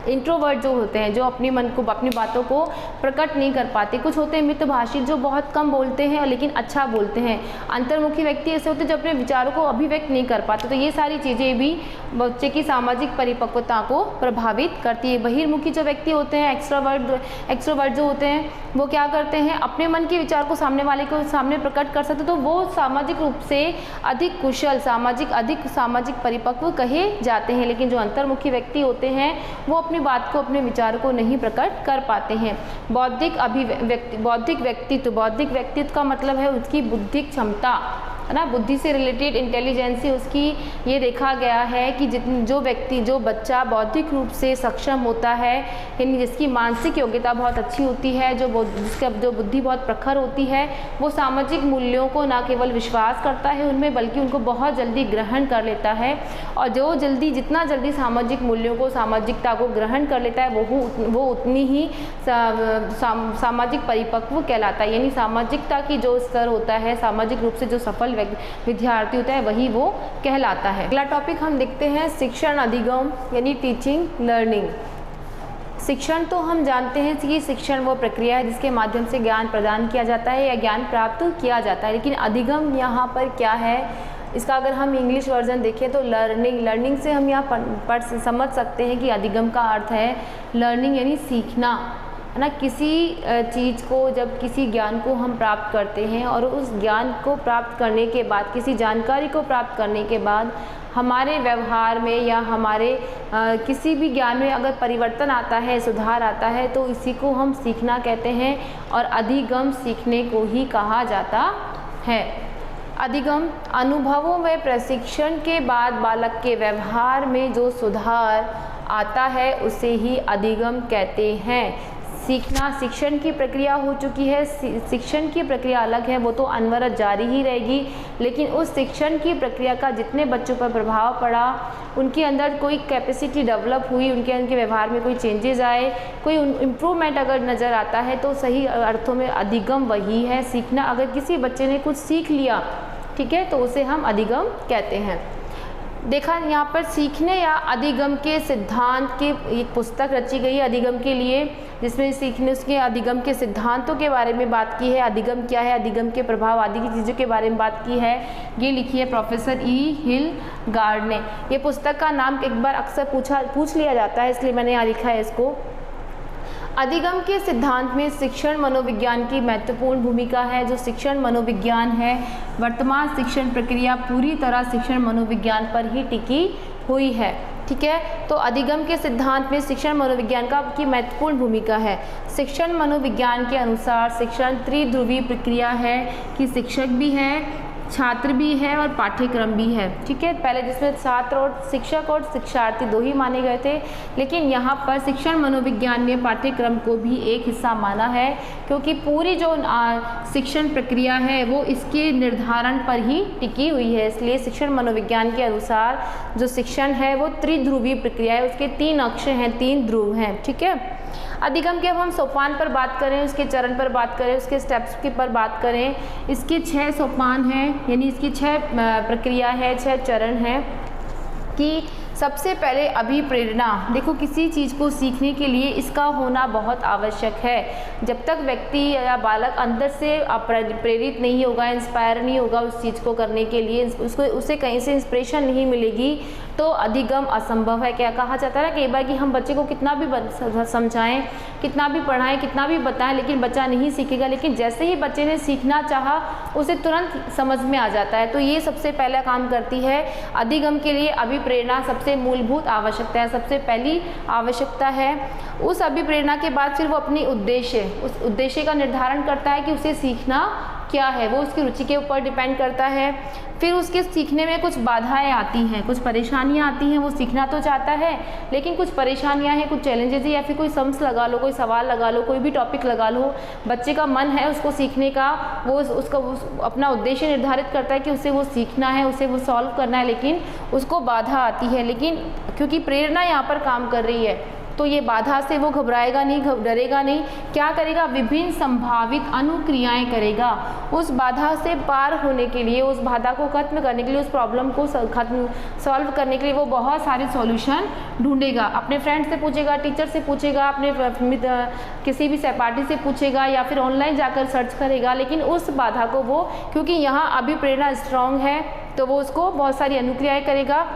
इंट्रोवर्ट जो होते हैं, जो अपने मन को, अपनी बातों को प्रकट नहीं कर पाते। कुछ होते हैं मितभाषी जो बहुत कम बोलते हैं लेकिन अच्छा बोलते हैं। अंतर्मुखी व्यक्ति ऐसे होते हैं जो अपने विचारों को अभिव्यक्त नहीं कर पाते। तो ये सारी चीज़ें भी बच्चे की सामाजिक परिपक्वता को प्रभावित करती है। बहिर्मुखी जो व्यक्ति होते हैं, एक्सट्रोवर्ट जो होते हैं, वो क्या करते हैं, अपने मन के विचार को सामने वाले को सामने प्रकट कर सकते, तो वो सामाजिक रूप से अधिक कुशल, अधिक सामाजिक परिपक्व कहे जाते हैं। लेकिन जो अंतर्मुखी व्यक्ति होते हैं वो अपनी बात को, अपने विचार को नहीं प्रकट कर पाते हैं। बौद्धिक व्यक्तित्व का मतलब है उसकी बुद्धिक क्षमता, है ना, बुद्धि से रिलेटेड इंटेलिजेंसी उसकी। ये देखा गया है कि जो बच्चा बौद्धिक रूप से सक्षम होता है, यानी जिसकी मानसिक योग्यता बहुत अच्छी होती है, जो बुद्धि बहुत प्रखर होती है, वो सामाजिक मूल्यों को न केवल विश्वास करता है उनमें, बल्कि उनको बहुत जल्दी ग्रहण कर लेता है। और जितना जल्दी सामाजिक मूल्यों को, सामाजिकता को ग्रहण कर लेता है, वो उतनी ही सामाजिक परिपक्व कहलाता है। यानी सामाजिकता की जो स्तर होता है, सामाजिक रूप से जो सफल विद्यार्थी होता है, वही वो कहलाता है। अगला टॉपिक हम देखते हैं शिक्षण अधिगम, यानी टीचिंग लर्निंग। शिक्षण तो हम जानते हैं कि शिक्षण वो प्रक्रिया है जिसके माध्यम से ज्ञान प्रदान किया जाता है या ज्ञान प्राप्त किया जाता है। लेकिन अधिगम यहाँ पर क्या है, इसका अगर हम इंग्लिश वर्जन देखें तो लर्निंग से हम यहाँ समझ सकते हैं कि अधिगम का अर्थ है लर्निंग, यानी सीखना, है ना। किसी चीज़ को, जब किसी ज्ञान को हम प्राप्त करते हैं और उस ज्ञान को प्राप्त करने के बाद, किसी जानकारी को प्राप्त करने के बाद हमारे व्यवहार में या हमारे किसी भी ज्ञान में अगर परिवर्तन आता है, सुधार आता है, तो इसी को हम सीखना कहते हैं और अधिगम सीखने को ही कहा जाता है। अधिगम अनुभवों व प्रशिक्षण के बाद बालक के व्यवहार में जो सुधार आता है उसे ही अधिगम कहते हैं। सीखना, शिक्षण की प्रक्रिया हो चुकी है, शिक्षण की प्रक्रिया अलग है, वो तो अनवरत जारी ही रहेगी। लेकिन उस शिक्षण की प्रक्रिया का जितने बच्चों पर प्रभाव पड़ा, उनके अंदर कोई कैपेसिटी डेवलप हुई, उनके व्यवहार में कोई चेंजेस आए, कोई इम्प्रूवमेंट अगर नज़र आता है, तो सही अर्थों में अधिगम वही है, सीखना। अगर किसी बच्चे ने कुछ सीख लिया, ठीक है, तो उसे हम अधिगम कहते हैं। देखा यहाँ पर सीखने या अधिगम के सिद्धांत की एक पुस्तक रची गई है अधिगम के लिए, जिसमें सीखने, उसके अधिगम के सिद्धांतों के बारे में बात की है, अधिगम क्या है, अधिगम के प्रभाव आदि की चीज़ों के बारे में बात की है। ये लिखी है प्रोफेसर हिलगार्ड ने। ये पुस्तक का नाम एक बार अक्सर पूछ लिया जाता है, इसलिए मैंने यहाँ लिखा है इसको। अधिगम के सिद्धांत में शिक्षण मनोविज्ञान की महत्वपूर्ण भूमिका है। जो शिक्षण मनोविज्ञान है, वर्तमान शिक्षण प्रक्रिया पूरी तरह शिक्षण मनोविज्ञान पर ही टिकी हुई है, ठीक है। तो अधिगम के सिद्धांत में शिक्षण मनोविज्ञान की महत्वपूर्ण भूमिका है। शिक्षण मनोविज्ञान के अनुसार शिक्षण त्रिध्रुवी प्रक्रिया है कि शिक्षक भी है, छात्र भी है और पाठ्यक्रम भी है, ठीक है। पहले जिसमें छात्र और शिक्षक और शिक्षार्थी दो ही माने गए थे, लेकिन यहाँ पर शिक्षण मनोविज्ञान ने पाठ्यक्रम को भी एक हिस्सा माना है, क्योंकि पूरी जो शिक्षण प्रक्रिया है वो इसके निर्धारण पर ही टिकी हुई है। इसलिए शिक्षण मनोविज्ञान के अनुसार जो शिक्षण है वो त्रिध्रुवी प्रक्रिया है, उसके 3 अक्ष हैं, 3 ध्रुव हैं, ठीक है। अधिगम के अब हम सोपान पर बात करें, उसके चरण पर बात करें, उसके स्टेप्स के पर बात करें, इसके 6 सोपान हैं, यानी इसकी 6 प्रक्रिया है, 6 चरण हैं। कि सबसे पहले अभिप्रेरणा, देखो किसी चीज़ को सीखने के लिए इसका होना बहुत आवश्यक है। जब तक व्यक्ति या बालक अंदर से प्रेरित नहीं होगा, इंस्पायर नहीं होगा उस चीज़ को करने के लिए, उसे कहीं से इंस्पिरेशन नहीं मिलेगी, तो अधिगम असंभव है। क्या कहा जाता है ना कई बार कि हम बच्चे को कितना भी समझाएं, कितना भी पढ़ाएं, कितना भी बताएं, लेकिन बच्चा नहीं सीखेगा। लेकिन जैसे ही बच्चे ने सीखना चाहा, उसे तुरंत समझ में आ जाता है। तो ये सबसे पहला काम करती है अधिगम के लिए अभिप्रेरणा, सबसे मूलभूत आवश्यकता है, सबसे पहली आवश्यकता है। उस अभिप्रेरणा के बाद फिर वो अपनी उस उद्देश्य का निर्धारण करता है कि उसे सीखना क्या है, वो उसकी रुचि के ऊपर डिपेंड करता है। फिर उसके सीखने में कुछ बाधाएं आती हैं, कुछ परेशानियां आती हैं। वो सीखना तो चाहता है, लेकिन कुछ परेशानियां हैं, कुछ चैलेंजेस है, या फिर कोई सम्स लगा लो, कोई सवाल लगा लो, कोई भी टॉपिक लगा लो। बच्चे का मन है उसको सीखने का, वो उसका अपना उद्देश्य निर्धारित करता है कि उसे वो सीखना है, उसे वो सॉल्व करना है, लेकिन उसको बाधा आती है। लेकिन क्योंकि प्रेरणा यहाँ पर काम कर रही है, तो ये बाधा से वो घबराएगा नहीं, डरेगा नहीं। क्या करेगा? विभिन्न संभावित अनुक्रियाएं करेगा। उस बाधा से पार होने के लिए, उस बाधा को खत्म करने के लिए, उस प्रॉब्लम को सॉल्व करने के लिए वो बहुत सारे सॉल्यूशन ढूंढेगा। अपने फ्रेंड से पूछेगा, टीचर से पूछेगा, अपने किसी भी सहपाठी से पूछेगा, या फिर ऑनलाइन जाकर सर्च करेगा। लेकिन उस बाधा को वो, क्योंकि यहाँ अभी प्रेरणा स्ट्रांग है, तो वो उसको बहुत सारी अनुक्रियाएं करेगा।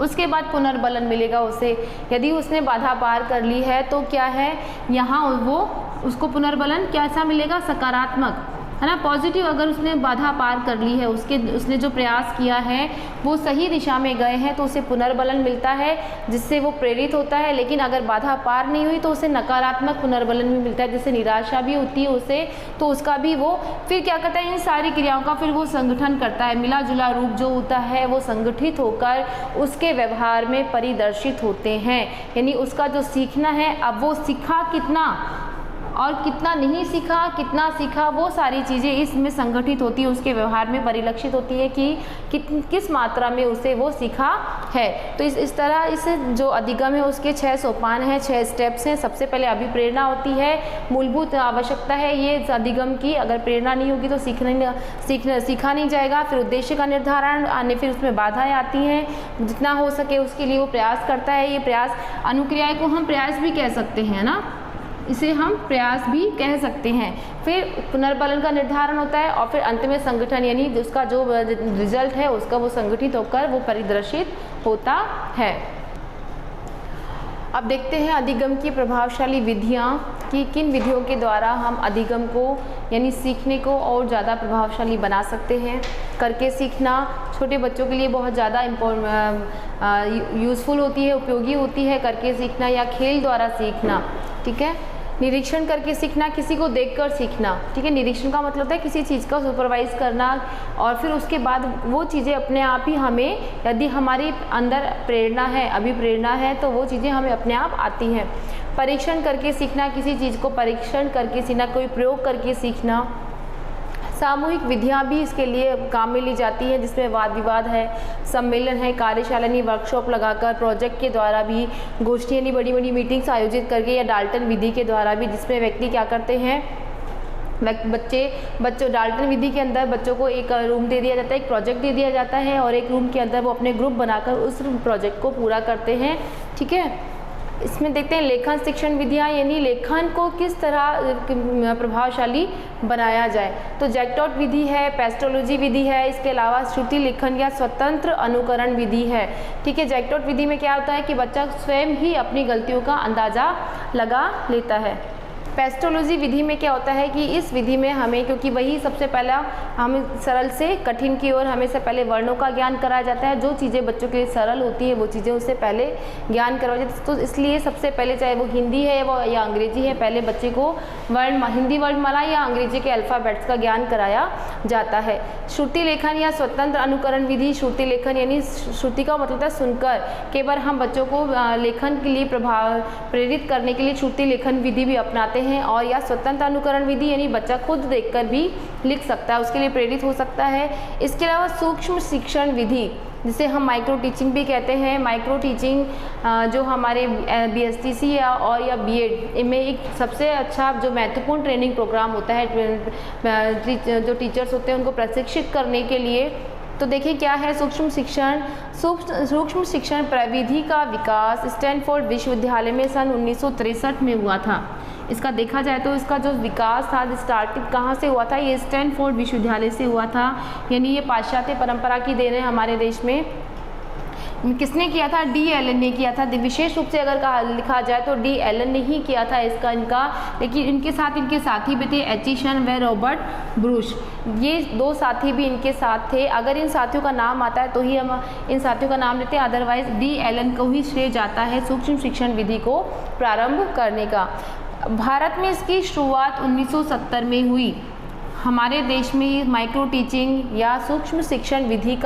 उसके बाद पुनर्बलन मिलेगा उसे। यदि उसने बाधा पार कर ली है तो क्या है, यहाँ वो उसको पुनर्बलन कैसा मिलेगा? सकारात्मक, है ना, पॉजिटिव। अगर उसने बाधा पार कर ली है, उसने जो प्रयास किया है वो सही दिशा में गए हैं, तो उसे पुनर्बलन मिलता है, जिससे वो प्रेरित होता है। लेकिन अगर बाधा पार नहीं हुई तो उसे नकारात्मक पुनर्बलन भी मिलता है, जिससे निराशा भी होती है उसे। तो उसका भी वो फिर क्या करता है, इन सारी क्रियाओं का फिर वो संगठन करता है। मिला जुला रूप जो होता है वो संगठित होकर उसके व्यवहार में परिदर्शित होते हैं। यानी उसका जो सीखना है, अब वो सीखा कितना और कितना नहीं सीखा, कितना सीखा, वो सारी चीज़ें इसमें संगठित होती है, उसके व्यवहार में परिलक्षित होती है कि किस मात्रा में उसे वो सीखा है। तो इस तरह इस जो अधिगम है उसके 6 सोपान हैं, 6 स्टेप्स हैं। सबसे पहले अभिप्रेरणा होती है, मूलभूत आवश्यकता है ये अधिगम की। अगर प्रेरणा नहीं होगी तो सीखा नहीं जाएगा। फिर उद्देश्य का निर्धारण, फिर उसमें बाधाएं आती हैं, जितना हो सके उसके लिए वो प्रयास करता है। ये प्रयास, अनुक्रियाएं को हम प्रयास भी कह सकते हैं ना, इसे हम प्रयास भी कह सकते हैं। फिर पुनर्बलन का निर्धारण होता है, और फिर अंत में संगठन, यानी उसका जो रिजल्ट है उसका वो संगठित होकर वो परिदर्शित होता है। अब देखते हैं अधिगम की प्रभावशाली विधियाँ, कि किन विधियों के द्वारा हम अधिगम को यानी सीखने को और ज़्यादा प्रभावशाली बना सकते हैं। करके सीखना छोटे बच्चों के लिए बहुत ज़्यादा यूज़फुल होती है, उपयोगी होती है करके सीखना, या खेल द्वारा सीखना। ठीक है, निरीक्षण करके सीखना, किसी को देखकर सीखना। ठीक है, निरीक्षण का मतलब है किसी चीज़ का सुपरवाइज करना, और फिर उसके बाद वो चीज़ें अपने आप ही हमें, यदि हमारी अंदर प्रेरणा है, अभिप्रेरणा है, तो वो चीज़ें हमें अपने आप आती हैं। परीक्षण करके सीखना, किसी चीज़ को परीक्षण करके सीखना, कोई प्रयोग करके सीखना। सामूहिक विधियाँ भी इसके लिए काम में ली जाती हैं, जिसमें वाद विवाद है, सम्मेलन है, कार्यशाला यानी वर्कशॉप लगाकर, प्रोजेक्ट के द्वारा भी, गोष्ठी यानी बड़ी बड़ी मीटिंग्स आयोजित करके, या डाल्टन विधि के द्वारा भी, जिसमें व्यक्ति क्या करते हैं, बच्चों डाल्टन विधि के अंदर बच्चों को एक रूम दे दिया जाता है, एक प्रोजेक्ट दे दिया जाता है, और एक रूम के अंदर वो अपने ग्रुप बनाकर उस प्रोजेक्ट को पूरा करते हैं। ठीक है, इसमें देखते हैं लेखन शिक्षण विधियाँ, यानी लेखन को किस तरह प्रभावशाली बनाया जाए। तो जैक्टॉट विधि है, पेस्टोलॉजी विधि है, इसके अलावा श्रुति लेखन या स्वतंत्र अनुकरण विधि है। ठीक है, जैक्टॉट विधि में क्या होता है कि बच्चा स्वयं ही अपनी गलतियों का अंदाज़ा लगा लेता है। पेस्टोलॉजी विधि में क्या होता है कि इस विधि में हमें, क्योंकि वही सबसे पहला हम सरल से कठिन की ओर हमें से पहले वर्णों का ज्ञान कराया जाता है। जो चीज़ें बच्चों के लिए सरल होती है वो चीज़ें उससे पहले ज्ञान करवाई जाती है। तो इसलिए सबसे पहले, चाहे वो हिंदी है या अंग्रेजी है, पहले बच्चे को हिंदी वर्णमाला या अंग्रेजी के अल्फ़ाबेट्स का ज्ञान कराया जाता है। श्रुति लेखन या स्वतंत्र अनुकरण विधि, श्रुति लेखन यानी श्रुति का मतलब है सुनकर, केवल हम बच्चों को लेखन के लिए प्रेरित करने के लिए श्रुति लेखन विधि भी अपनाते हैं। और या स्वतंत्र अनुकरण विधि यानी बच्चा खुद देखकर भी लिख सकता है, उसके लिए प्रेरित हो सकता है। इसके अलावा सूक्ष्म शिक्षण विधि, जिसे हम माइक्रो टीचिंग भी कहते हैं। माइक्रो टीचिंग जो हमारे BSTC या BEd इनमें एक सबसे अच्छा जो महत्वपूर्ण ट्रेनिंग प्रोग्राम होता है, जो टीचर्स होते हैं उनको प्रशिक्षित करने के लिए। तो देखिए क्या है सूक्ष्म शिक्षण। सूक्ष्म शिक्षण प्रविधि का विकास स्टैनफोर्ड विश्वविद्यालय में सन 1963 में हुआ था। इसका देखा जाए तो इसका जो विकास था, स्टार्टिंग कहाँ से हुआ था, ये स्टैनफोर्ड विश्वविद्यालय से हुआ था। यानी ये पाश्चात्य परंपरा की देन है हमारे देश में। किसने किया था? D. एलन ने किया था। विशेष रूप से अगर लिखा जाए तो D. एलन ने ही किया था इनका, लेकिन इनके साथी भी थे, एचिसन व रॉबर्ट ब्रूश। ये 2 साथी भी इनके साथ थे। अगर इन साथियों का नाम आता है तो ही हम इन साथियों का नाम लेते हैं, अदरवाइज D. एलन को ही श्रेय जाता है सूक्ष्म शिक्षण विधि को प्रारंभ करने का। भारत में इसकी शुरुआत 1970 में हुई। हमारे देश में माइक्रो टीचिंग या सूक्ष्म शिक्षण विधि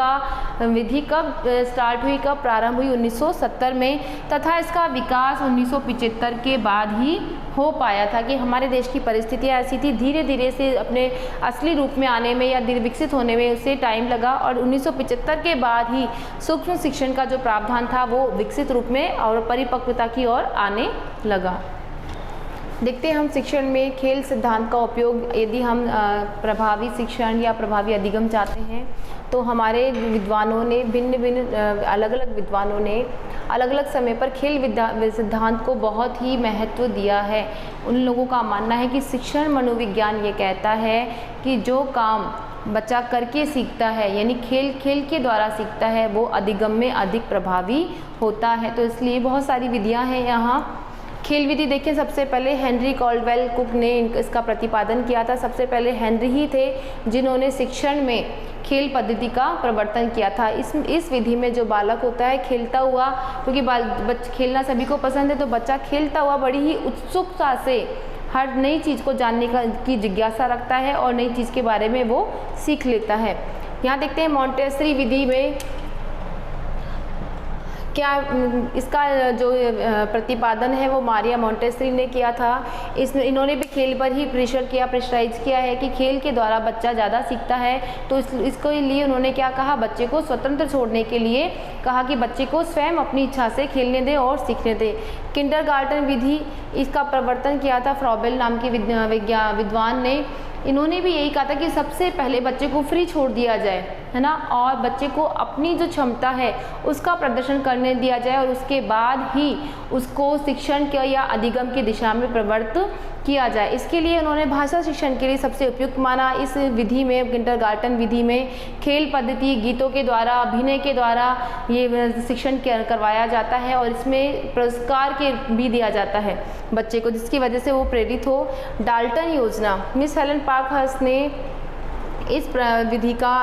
कब स्टार्ट हुई, कब प्रारंभ हुई? 1970 में, तथा इसका विकास 1975 के बाद ही हो पाया था। कि हमारे देश की परिस्थितियाँ ऐसी थी, धीरे धीरे से अपने असली रूप में आने में या विकसित होने में उसे टाइम लगा, और 1975 के बाद ही सूक्ष्म शिक्षण का जो प्रावधान था वो विकसित रूप में और परिपक्वता की ओर आने लगा। देखते हैं हम शिक्षण में खेल सिद्धांत का उपयोग। यदि हम प्रभावी शिक्षण या प्रभावी अधिगम चाहते हैं तो हमारे विद्वानों ने अलग अलग विद्वानों ने अलग अलग समय पर खेल सिद्धांत को बहुत ही महत्व दिया है। उन लोगों का मानना है कि शिक्षण मनोविज्ञान ये कहता है कि जो काम बच्चा करके सीखता है, यानी खेल के द्वारा सीखता है, वो अधिगम में अधिक प्रभावी होता है। तो इसलिए बहुत सारी विधियाँ हैं यहाँ। खेल विधि देखिए, सबसे पहले हेनरी कॉल्डवेल कुक ने इसका प्रतिपादन किया था। सबसे पहले हेनरी ही थे जिन्होंने शिक्षण में खेल पद्धति का प्रवर्तन किया था। इस विधि में जो बालक होता है खेलता हुआ, क्योंकि खेलना सभी को पसंद है, तो बच्चा खेलता हुआ बड़ी ही उत्सुकता से हर नई चीज़ को जानने की जिज्ञासा रखता है और नई चीज़ के बारे में वो सीख लेता है। यहाँ देखते हैं मॉन्टेसरी विधि में क्या इसका जो प्रतिपादन है वो मारिया मॉन्टेसरी ने किया था। इन्होंने भी खेल पर ही प्रेशराइज किया है कि खेल के द्वारा बच्चा ज़्यादा सीखता है। तो इसको लिए उन्होंने क्या कहा, बच्चे को स्वतंत्र छोड़ने के लिए कहा कि बच्चे को स्वयं अपनी इच्छा से खेलने दें और सीखने दें। किंडरगार्टन विधि, इसका प्रवर्तन किया था फ्रॉबेल नाम के विद्वान ने। इन्होंने भी यही कहा था कि सबसे पहले बच्चे को फ्री छोड़ दिया जाए, है ना, और बच्चे को अपनी जो क्षमता है उसका प्रदर्शन करने दिया जाए, और उसके बाद ही उसको शिक्षण के या अधिगम की दिशा में प्रवृत्त किया जाए। इसके लिए उन्होंने भाषा शिक्षण के लिए सबसे उपयुक्त माना। इस विधि में, किंडरगार्टन विधि में, खेल पद्धति, गीतों के द्वारा, अभिनय के द्वारा ये शिक्षण करवाया जाता है, और इसमें पुरस्कार के भी दिया जाता है बच्चे को, जिसकी वजह से वो प्रेरित हो। डाल्टन योजना, मिस हेलन पार्कहर्स्ट ने इस विधि का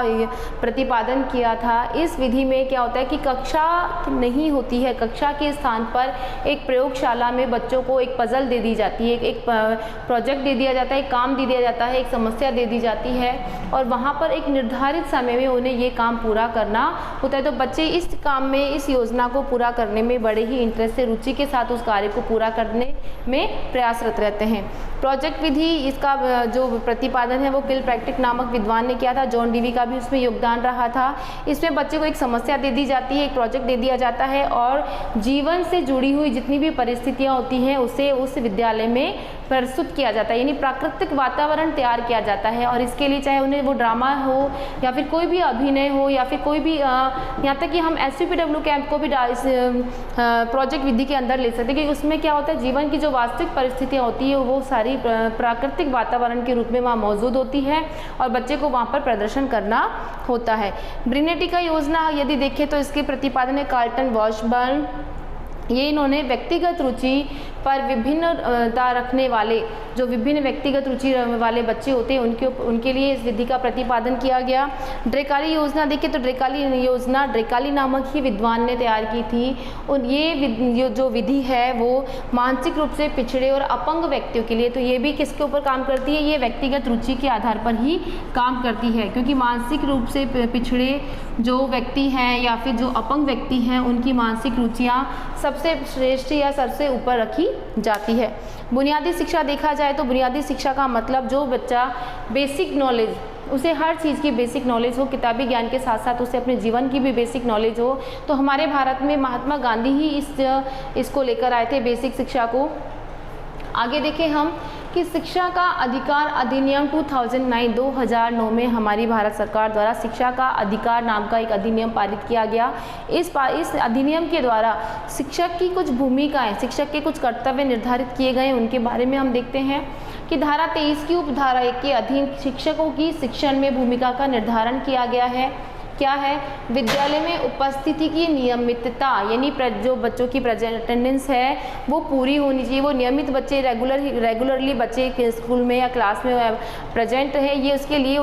प्रतिपादन किया था। इस विधि में क्या होता है कि कक्षा नहीं होती है, कक्षा के स्थान पर एक प्रयोगशाला में बच्चों को एक पजल दे दी जाती है, एक प्रोजेक्ट दे दिया जाता है, एक काम दे दिया जाता है, एक समस्या दे दी जाती है, और वहाँ पर एक निर्धारित समय में उन्हें ये काम पूरा करना होता है। तो बच्चे इस काम में, इस योजना को पूरा करने में बड़े ही इंटरेस्ट से, रुचि के साथ उस कार्य को पूरा करने में प्रयासरत रहते हैं। प्रोजेक्ट विधि, इसका जो प्रतिपादन है वो किलपैट्रिक नामक विद्वान ने किया था। जॉन डीवी का भी उसमें योगदान रहा था। इसमें बच्चे को एक समस्या दे दी जाती है, एक प्रोजेक्ट दे दिया जाता है, और जीवन से जुड़ी हुई जितनी भी परिस्थितियाँ होती हैं उसे उस विद्यालय में प्रस्तुत किया जाता है, यानी प्राकृतिक वातावरण तैयार किया जाता है। और इसके लिए चाहे उन्हें वो ड्रामा हो या फिर कोई भी अभिनय हो या फिर कोई भी यहाँ तक कि हम SUPW कैंप को भी इस प्रोजेक्ट विधि के अंदर ले सकते हैं, क्योंकि उसमें क्या होता है, जीवन की जो वास्तविक परिस्थितियाँ होती है वो सारी प्राकृतिक वातावरण के रूप में वहाँ मौजूद होती है, और बच्चे को वहाँ पर प्रदर्शन करना होता है। ब्रिनेटिका योजना यदि देखें तो इसके प्रतिपादन है कार्लटन वॉशबर्न। ये इन्होंने व्यक्तिगत रुचि पर विभिन्नता रखने वाले, जो विभिन्न व्यक्तिगत रुचि वाले बच्चे होते हैं उनके लिए इस विधि का प्रतिपादन किया गया। ड्रेकाली योजना देखिए तो ड्रेकाली योजना ड्रेकाली नामक ही विद्वान ने तैयार की थी, और ये जो विधि है वो मानसिक रूप से पिछड़े और अपंग व्यक्तियों के लिए, तो ये भी किसके ऊपर काम करती है, ये व्यक्तिगत रुचि के आधार पर ही काम करती है, क्योंकि मानसिक रूप से पिछड़े जो व्यक्ति हैं या फिर जो अपंग व्यक्ति हैं उनकी मानसिक रुचियाँ सबसे श्रेष्ठ या सबसे ऊपर रखी जाती है। बुनियादी शिक्षा देखा जाए तो बुनियादी शिक्षा का मतलब जो बच्चा बेसिक नॉलेज, उसे हर चीज़ की बेसिक नॉलेज हो, किताबी ज्ञान के साथ साथ उसे अपने जीवन की भी बेसिक नॉलेज हो। तो हमारे भारत में महात्मा गांधी ही इसको लेकर आए थे, बेसिक शिक्षा को। आगे देखें हम कि शिक्षा का अधिकार अधिनियम 2009 में हमारी भारत सरकार द्वारा शिक्षा का अधिकार नाम का एक अधिनियम पारित किया गया। इस अधिनियम के द्वारा शिक्षक की कुछ भूमिकाएं, शिक्षक के कुछ कर्तव्य निर्धारित किए गए, उनके बारे में हम देखते हैं कि धारा 23 की उपधारा 1 के अधीन शिक्षकों की शिक्षण में भूमिका का निर्धारण किया गया है। क्या है, विद्यालय में उपस्थिति की नियमितता, यानी जो बच्चों की अटेंडेंस है वो पूरी होनी चाहिए, वो नियमित बच्चे रेगुलरली बच्चे स्कूल में या क्लास में प्रेजेंट है, ये उसके लिए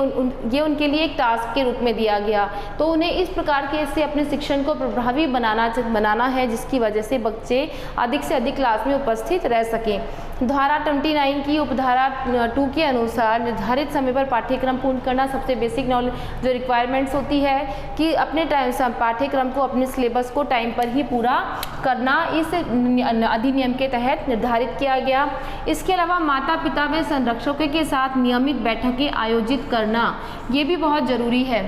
ये उनके लिए एक टास्क के रूप में दिया गया। तो उन्हें इस प्रकार के से अपने शिक्षण को प्रभावी बनाना है, जिसकी वजह से बच्चे अधिक से अधिक क्लास में उपस्थित रह सकें। धारा 29 की उपधारा 2 के अनुसार निर्धारित समय पर पाठ्यक्रम पूर्ण करना सबसे बेसिक नॉलेज जो रिक्वायरमेंट्स होती है कि अपने टाइम पाठ्यक्रम को, अपने सिलेबस को टाइम पर ही पूरा करना इस अधिनियम के तहत निर्धारित किया गया। इसके अलावा माता पिता व संरक्षकों के साथ नियमित बैठकें आयोजित करना ये भी बहुत ज़रूरी है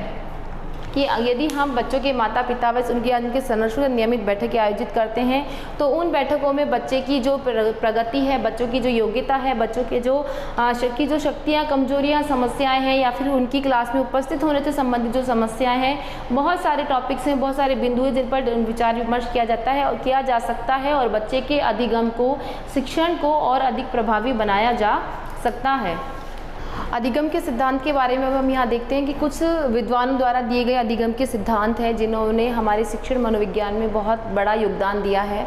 कि यदि हम बच्चों के माता पिता व उनके संरक्षक नियमित बैठकें आयोजित करते हैं तो उन बैठकों में बच्चे की जो प्रगति है, बच्चों की जो योग्यता है, बच्चों के जो शक्तियाँ, कमजोरियाँ, समस्याएं हैं या फिर उनकी क्लास में उपस्थित होने से संबंधित जो समस्याएं हैं, बहुत सारे टॉपिक्स हैं, बहुत सारे बिंदु हैं जिन पर विचार विमर्श किया जाता है और किया जा सकता है और बच्चे के अधिगम को, शिक्षण को और अधिक प्रभावी बनाया जा सकता है। अधिगम के सिद्धांत के बारे में अब हम यहाँ देखते हैं कि कुछ विद्वानों द्वारा दिए गए अधिगम के सिद्धांत हैं जिन्होंने हमारे शिक्षण मनोविज्ञान में बहुत बड़ा योगदान दिया है।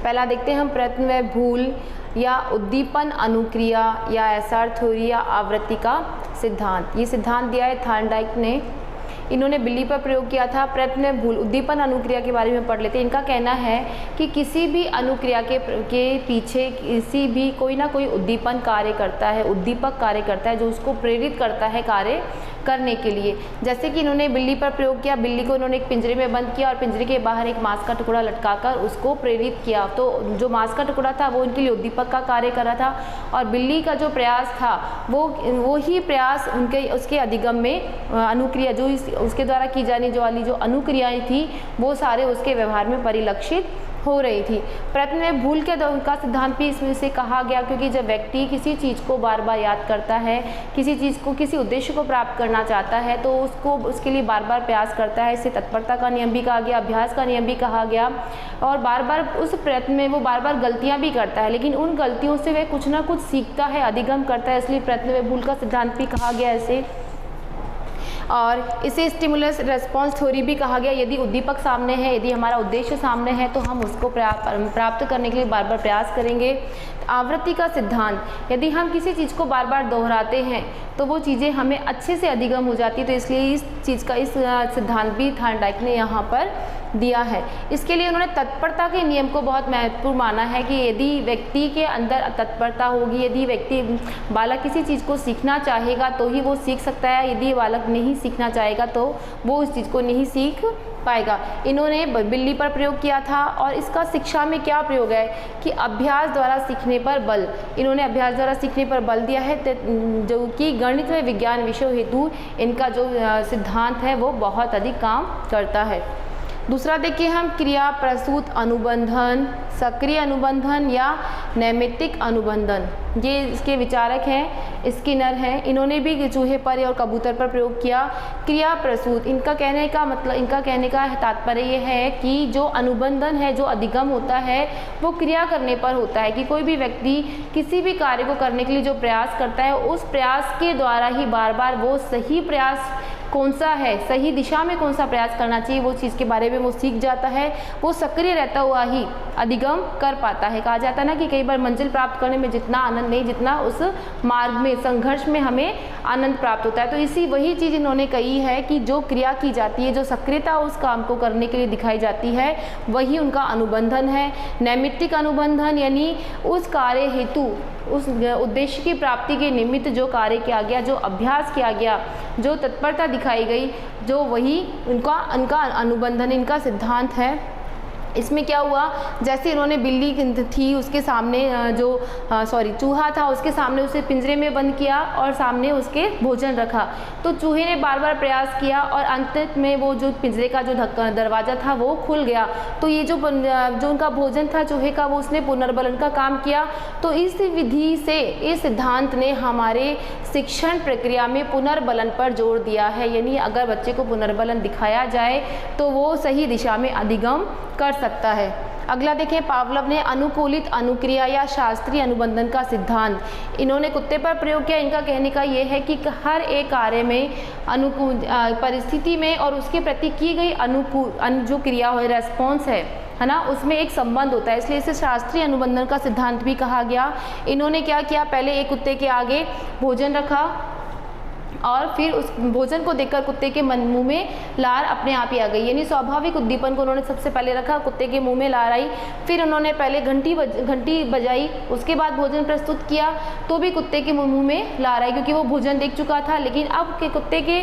पहला देखते हैं हम प्रयत्न व भूल या उद्दीपन अनुक्रिया या एसआर थ्योरी या आवृत्ति का सिद्धांत। ये सिद्धांत दिया है थॉर्नडाइक ने, इन्होंने बिल्ली पर प्रयोग किया था। प्रयत्न भूल उद्दीपन अनुक्रिया के बारे में पढ़ लेते हैं। इनका कहना है कि किसी भी अनुक्रिया के पीछे किसी भी कोई ना कोई उद्दीपन कार्य करता है, उद्दीपक कार्य करता है जो उसको प्रेरित करता है कार्य करने के लिए। जैसे कि इन्होंने बिल्ली पर प्रयोग किया, बिल्ली को इन्होंने एक पिंजरे में बंद किया और पिंजरे के बाहर एक मांस का टुकड़ा लटकाकर उसको प्रेरित किया। तो जो मांस का टुकड़ा था वो उनके लिए उद्दीपक का कार्य कर रहा था और बिल्ली का जो प्रयास था वो ही प्रयास उसके अधिगम में अनुक्रिया जो उसके द्वारा की जाने वाली जो अनुक्रियाएं थी वो सारे उसके व्यवहार में परिलक्षित हो रही थी। प्रयत्न में भूल का सिद्धांत भी इसमें से कहा गया क्योंकि जब व्यक्ति किसी चीज़ को बार बार याद करता है, किसी चीज़ को, किसी उद्देश्य को प्राप्त करना चाहता है तो उसके लिए बार बार प्रयास करता है। इसे तत्परता का नियम भी कहा गया, अभ्यास का नियम भी कहा गया और बार बार उस प्रयत्न में वो बार बार गलतियाँ भी करता है लेकिन उन गलतियों से वह कुछ ना कुछ सीखता है, अधिगम करता है, इसलिए प्रयत्न में भूल का सिद्धांत भी कहा गया इसे। और इसे स्टिमुलस रेस्पॉन्स थ्योरी भी कहा गया। यदि उद्दीपक सामने है, यदि हमारा उद्देश्य सामने है तो हम उसको प्राप्त करने के लिए बार बार प्रयास करेंगे। आवृत्ति का सिद्धांत, यदि हम किसी चीज़ को बार बार दोहराते हैं तो वो चीज़ें हमें अच्छे से अधिगम हो जाती है, तो इसलिए इस सिद्धांत भी थॉर्नडाइक ने यहाँ पर दिया है। इसके लिए उन्होंने तत्परता के नियम को बहुत महत्वपूर्ण माना है कि यदि व्यक्ति के अंदर तत्परता होगी, यदि बालक किसी चीज़ को सीखना चाहेगा तो ही वो सीख सकता है, यदि बालक नहीं सीखना चाहेगा तो वो उस चीज़ को नहीं सीख पाएगा। इन्होंने बिल्ली पर प्रयोग किया था और इसका शिक्षा में क्या प्रयोग है कि अभ्यास द्वारा सीखने पर बल। इन्होंने अभ्यास द्वारा सीखने पर बल दिया है जो कि गणित व विज्ञान विषयों हेतु इनका जो सिद्धांत है वो बहुत अधिक काम करता है। दूसरा देखिए हम क्रिया प्रसूत अनुबंधन, सक्रिय अनुबंधन या नैमित्तिक अनुबंधन। ये इसके विचारक हैं, स्किनर हैं। इन्होंने भी चूहे पर और कबूतर पर प्रयोग किया। क्रिया प्रसूत, इनका कहने का तात्पर्य ये है कि जो अनुबंधन है, जो अधिगम होता है वो क्रिया करने पर होता है कि कोई भी व्यक्ति किसी भी कार्य को करने के लिए जो प्रयास करता है उस प्रयास के द्वारा ही बार बार वो सही प्रयास कौन सा है, सही दिशा में कौन सा प्रयास करना चाहिए वो चीज़ के बारे में वो सीख जाता है। वो सक्रिय रहता हुआ ही अधिगम कर पाता है। कहा जाता है ना कि कई बार मंजिल प्राप्त करने में जितना आनंद नहीं जितना उस मार्ग में, संघर्ष में हमें आनंद प्राप्त होता है। तो वही चीज़ इन्होंने कही है कि जो क्रिया की जाती है, जो सक्रियता उस काम को करने के लिए दिखाई जाती है वही उनका अनुबंधन है। नैमित्तिक अनुबंधन यानी उस कार्य हेतु, उस उद्देश्य की प्राप्ति के निमित्त जो कार्य किया गया, जो अभ्यास किया गया, जो तत्परता दिखाई गई, जो वही उनका अनुबंधन, इनका सिद्धांत है। इसमें क्या हुआ, जैसे इन्होंने बिल्ली थी उसके सामने चूहा था उसके सामने उसे पिंजरे में बंद किया और सामने उसके भोजन रखा, तो चूहे ने बार बार प्रयास किया और अंत में वो जो पिंजरे का जो दरवाज़ा था वो खुल गया। तो ये जो उनका भोजन था चूहे का वो उसने पुनर्बलन का काम किया। तो इस विधि से, इस सिद्धांत ने हमारे शिक्षण प्रक्रिया में पुनर्बलन पर जोर दिया है। यानी अगर बच्चे को पुनर्बलन दिखाया जाए तो वो सही दिशा में अधिगम कर सकता है। अगला देखें, पावलोव ने अनुकूलित अनुक्रिया या शास्त्रीय अनुबंधन का सिद्धांत। इन्होंने कुत्ते पर प्रयोग किया। इनका कहने का ये है कि हर एक कार्य में अनुकूल परिस्थिति में और उसके प्रति की गई अनुकूल जो क्रिया हो, रेस्पॉन्स है ना, उसमें एक संबंध होता है, इसलिए इसे शास्त्रीय अनुबंधन का सिद्धांत भी कहा गया। इन्होंने क्या किया, पहले एक कुत्ते के आगे भोजन रखा और फिर उस भोजन को देखकर कुत्ते के मुंह में लार अपने आप ही आ गई, यानी स्वाभाविक उद्दीपन को उन्होंने सबसे पहले रखा, कुत्ते के मुंह में लार आई। फिर उन्होंने पहले घंटी बजाई, उसके बाद भोजन प्रस्तुत किया तो भी कुत्ते के मुंह में लार आई, क्योंकि वो भोजन देख चुका था। लेकिन अब के कुत्ते के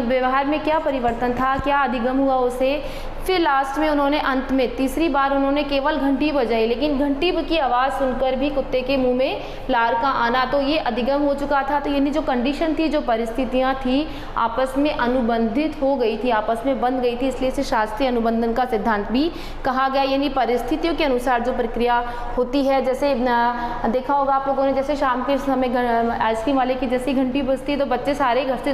व्यवहार में क्या परिवर्तन था, क्या अधिगम हुआ उसे। फिर लास्ट में उन्होंने अंत में तीसरी बार उन्होंने केवल घंटी बजाई, लेकिन घंटी की आवाज़ सुनकर भी कुत्ते के मुंह में लार का आना, तो ये अधिगम हो चुका था। तो यानी जो कंडीशन थी, जो परिस्थितियां थी, आपस में अनुबंधित हो गई थी, आपस में बंध गई थी, इसलिए इसे शास्त्रीय अनुबंधन का सिद्धांत भी कहा गया। यानी परिस्थितियों के अनुसार जो प्रक्रिया होती है, जैसे देखा होगा आप लोगों ने, जैसे शाम के समय आइसक्रीम वाले की जैसी घंटी बजती है तो बच्चे सारे घर से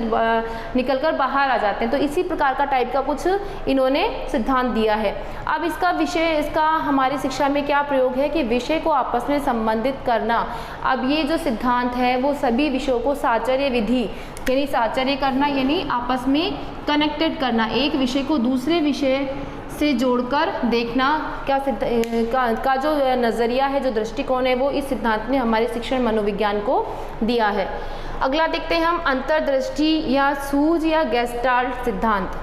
निकल कर बाहर आ जाते हैं, तो इसी प्रकार का टाइप का कुछ इन्होंने सिद्धांत दिया है। अब इसका विषय, इसका हमारी शिक्षा में क्या प्रयोग है कि विषय को आपस में संबंधित करना। अब ये जो सिद्धांत है वो सभी विषयों को साचर्य विधि, यानी साचर्य करना यानी आपस में कनेक्टेड करना, एक विषय को दूसरे विषय से जोड़कर देखना का जो नज़रिया है, जो दृष्टिकोण है, वो इस सिद्धांत ने हमारे शिक्षण मनोविज्ञान को दिया है। अगला देखते हैं हम अंतर्दृष्टि या सूझ या गेस्टाल्ट सिद्धांत।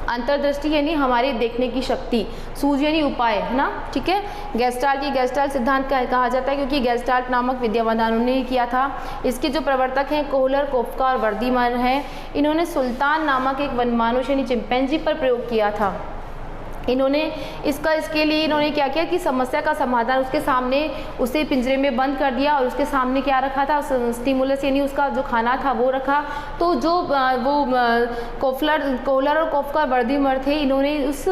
अंतर्दृष्टि यानी हमारी देखने की शक्ति, सूझ यानी उपाय, है ना, ठीक है। गेस्टाल्ट सिद्धांत कहा जाता है क्योंकि गेस्टाल्ट नामक विद्यावानों ने किया था। इसके जो प्रवर्तक हैं कोहलर, कोफ्का और वर्दीमान हैं। इन्होंने सुल्तान नामक एक वनमानुष यानी चिंपैंजी पर प्रयोग किया था। इन्होंने इसके लिए इन्होंने क्या किया कि समस्या का समाधान उसके सामने, उसे पिंजरे में बंद कर दिया और उसके सामने क्या रखा था, स्टिमुलस यानी उसका जो खाना था वो रखा। तो जो वो कोहलर और कोफ्का वर्दीमर थे, इन्होंने उस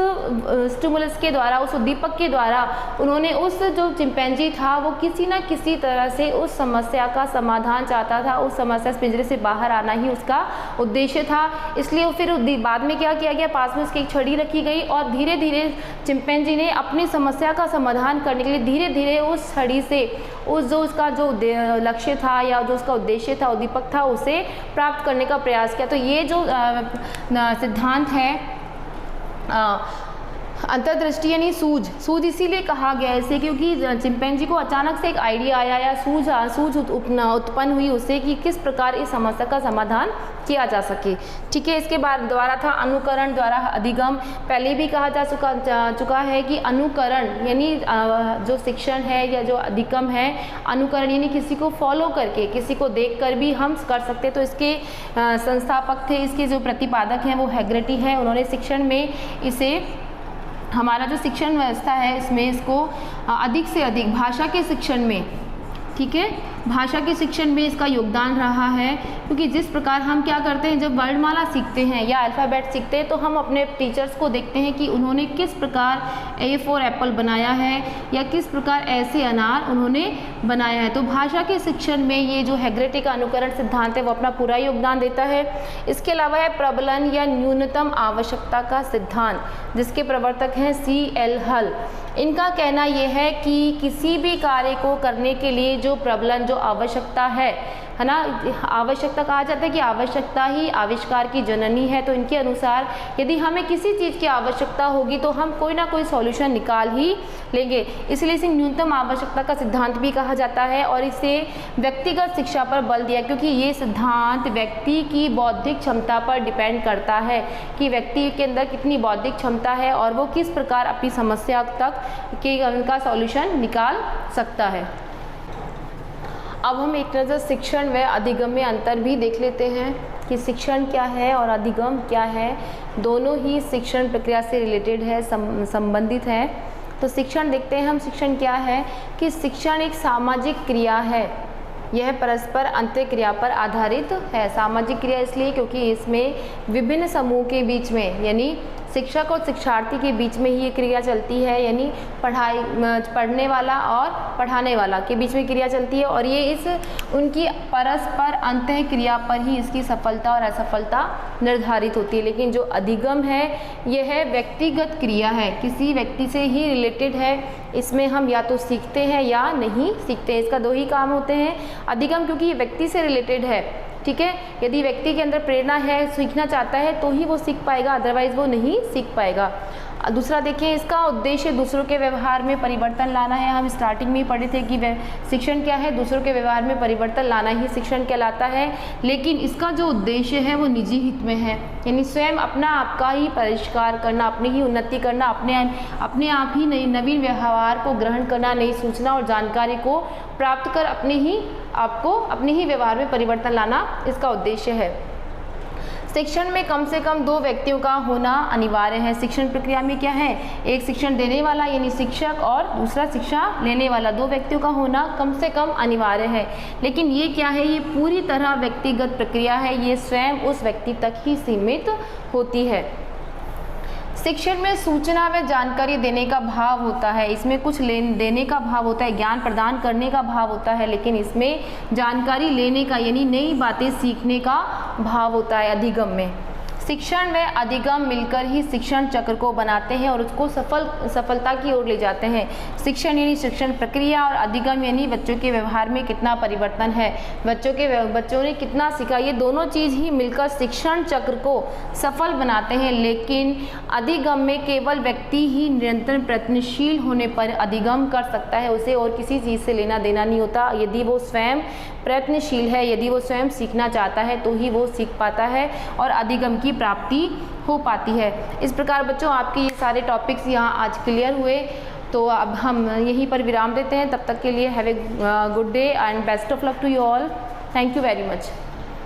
स्टिमुलस के द्वारा, उस उद्दीपक के द्वारा उन्होंने उस जो चिंपैंजी था वो किसी न किसी तरह से उस समस्या का समाधान चाहता था, उस समस्या से पिंजरे से बाहर आना ही उसका उद्देश्य था। इसलिए फिर बाद में क्या किया गया, पास में उसकी एक छड़ी रखी गई और धीरे धीरे चिंपैंजी ने अपनी समस्या का समाधान करने के लिए धीरे धीरे उस छड़ी से उस जो उसका जो लक्ष्य था या जो उसका उद्देश्य था, उद्दीपक था, उसे प्राप्त करने का प्रयास किया। तो ये जो सिद्धांत है अंतर्दृष्टि यानी सूझ इसीलिए कहा गया इसे क्योंकि चिंपैंजी को अचानक से एक आइडिया आया या सूझ उत्पन्न हुई उससे कि किस प्रकार इस समस्या का समाधान किया जा सके, ठीक है। इसके बाद द्वारा था अनुकरण द्वारा अधिगम। पहले भी कहा जा चुका है कि अनुकरण यानी जो शिक्षण है या जो अधिगम है, अनुकरण यानी किसी को फॉलो करके, किसी को देखकर भी हम कर सकते। तो इसके संस्थापक थे, इसके जो प्रतिपादक हैं वो हैग्रटी है। उन्होंने शिक्षण में इसे, हमारा जो शिक्षण व्यवस्था है इसमें इसको अधिक से अधिक भाषा के शिक्षण में, ठीक है, भाषा के शिक्षण में इसका योगदान रहा है। क्योंकि जिस प्रकार हम क्या करते हैं, जब वर्णमाला सीखते हैं या अल्फ़ाबेट सीखते हैं तो हम अपने टीचर्स को देखते हैं कि उन्होंने किस प्रकार ए फॉर एप्पल बनाया है या किस प्रकार ऐसे अनार उन्होंने बनाया है। तो भाषा के शिक्षण में ये जो हैग्रटी का अनुकरण सिद्धांत है वो अपना पूरा योगदान देता है। इसके अलावा है प्रबलन या न्यूनतम आवश्यकता का सिद्धांत, जिसके प्रवर्तक हैं C.L. हल। इनका कहना यह है कि किसी भी कार्य को करने के लिए जो प्रबलन, जो आवश्यकता है ना, आवश्यकता कहा जाता है कि आवश्यकता ही आविष्कार की जननी है। तो इनके अनुसार यदि हमें किसी चीज़ की आवश्यकता होगी तो हम कोई ना कोई सॉल्यूशन निकाल ही लेंगे, इसलिए इसे न्यूनतम आवश्यकता का सिद्धांत भी कहा जाता है। और इसे व्यक्तिगत शिक्षा पर बल दिया क्योंकि ये सिद्धांत व्यक्ति की बौद्धिक क्षमता पर डिपेंड करता है कि व्यक्ति के अंदर कितनी बौद्धिक क्षमता है और वो किस प्रकार अपनी समस्या तक के उनका सॉल्यूशन निकाल सकता है। अब हम एक नज़र शिक्षण व अधिगम में अंतर भी देख लेते हैं कि शिक्षण क्या है और अधिगम क्या है। दोनों ही शिक्षण प्रक्रिया से रिलेटेड है, संबंधित है। तो शिक्षण देखते हैं हम, शिक्षण क्या है कि शिक्षण एक सामाजिक क्रिया है, यह परस्पर अंतःक्रिया पर आधारित है। सामाजिक क्रिया इसलिए क्योंकि इसमें विभिन्न समूह के बीच में यानी शिक्षक और शिक्षार्थी के बीच में ही ये क्रिया चलती है, यानी पढ़ने वाला और पढ़ाने वाला के बीच में क्रिया चलती है और ये इस उनकी परस्पर अंतःक्रिया पर ही इसकी सफलता और असफलता निर्धारित होती है। लेकिन जो अधिगम है यह व्यक्तिगत क्रिया है, किसी व्यक्ति से ही रिलेटेड है। इसमें हम या तो सीखते हैं या नहीं सीखते, इसका दो ही काम होते हैं। अधिगम क्योंकि ये व्यक्ति से रिलेटेड है, ठीक है, यदि व्यक्ति के अंदर प्रेरणा है, सीखना चाहता है तो ही वो सीख पाएगा, अदरवाइज वो नहीं सीख पाएगा। दूसरा देखिए, इसका उद्देश्य दूसरों के व्यवहार में परिवर्तन लाना है। हम स्टार्टिंग में ही पढ़े थे कि शिक्षण क्या है, दूसरों के व्यवहार में परिवर्तन लाना ही शिक्षण कहलाता है। लेकिन इसका जो उद्देश्य है वो निजी हित में है, यानी स्वयं अपना आपका ही परिष्कार करना, अपनी ही उन्नति करना, अपने आप ही नई नवीन व्यवहार को ग्रहण करना, नई सूचना और जानकारी को प्राप्त कर अपने ही व्यवहार में परिवर्तन लाना इसका उद्देश्य है। शिक्षण में कम से कम 2 व्यक्तियों का होना अनिवार्य है। शिक्षण प्रक्रिया में क्या है, एक शिक्षण देने वाला यानी शिक्षक और दूसरा शिक्षा लेने वाला, 2 व्यक्तियों का होना कम से कम अनिवार्य है। लेकिन ये क्या है, ये पूरी तरह व्यक्तिगत प्रक्रिया है, ये स्वयं उस व्यक्ति तक ही सीमित होती है। शिक्षण में सूचना व जानकारी देने का भाव होता है, इसमें कुछ देने का भाव होता है, ज्ञान प्रदान करने का भाव होता है, लेकिन इसमें जानकारी लेने का यानी नई बातें सीखने का भाव होता है अधिगम में। शिक्षण व अधिगम मिलकर ही शिक्षण चक्र को बनाते हैं और उसको सफलता की ओर ले जाते हैं। शिक्षण यानी शिक्षण प्रक्रिया और अधिगम यानी बच्चों के व्यवहार में कितना परिवर्तन है, बच्चों ने कितना सीखा, ये दोनों चीज़ ही मिलकर शिक्षण चक्र को सफल बनाते हैं। लेकिन अधिगम में केवल व्यक्ति ही निरंतर प्रयत्नशील होने पर अधिगम कर सकता है, उसे और किसी चीज़ से लेना देना नहीं होता। यदि वो स्वयं प्रयत्नशील है, यदि वो स्वयं सीखना चाहता है तो ही वो सीख पाता है और अधिगम की प्राप्ति हो पाती है। इस प्रकार बच्चों आपके ये सारे टॉपिक्स यहाँ आज क्लियर हुए, तो अब हम यहीं पर विराम देते हैं। तब तक के लिए have a good day and best of luck to you all. Thank you very much.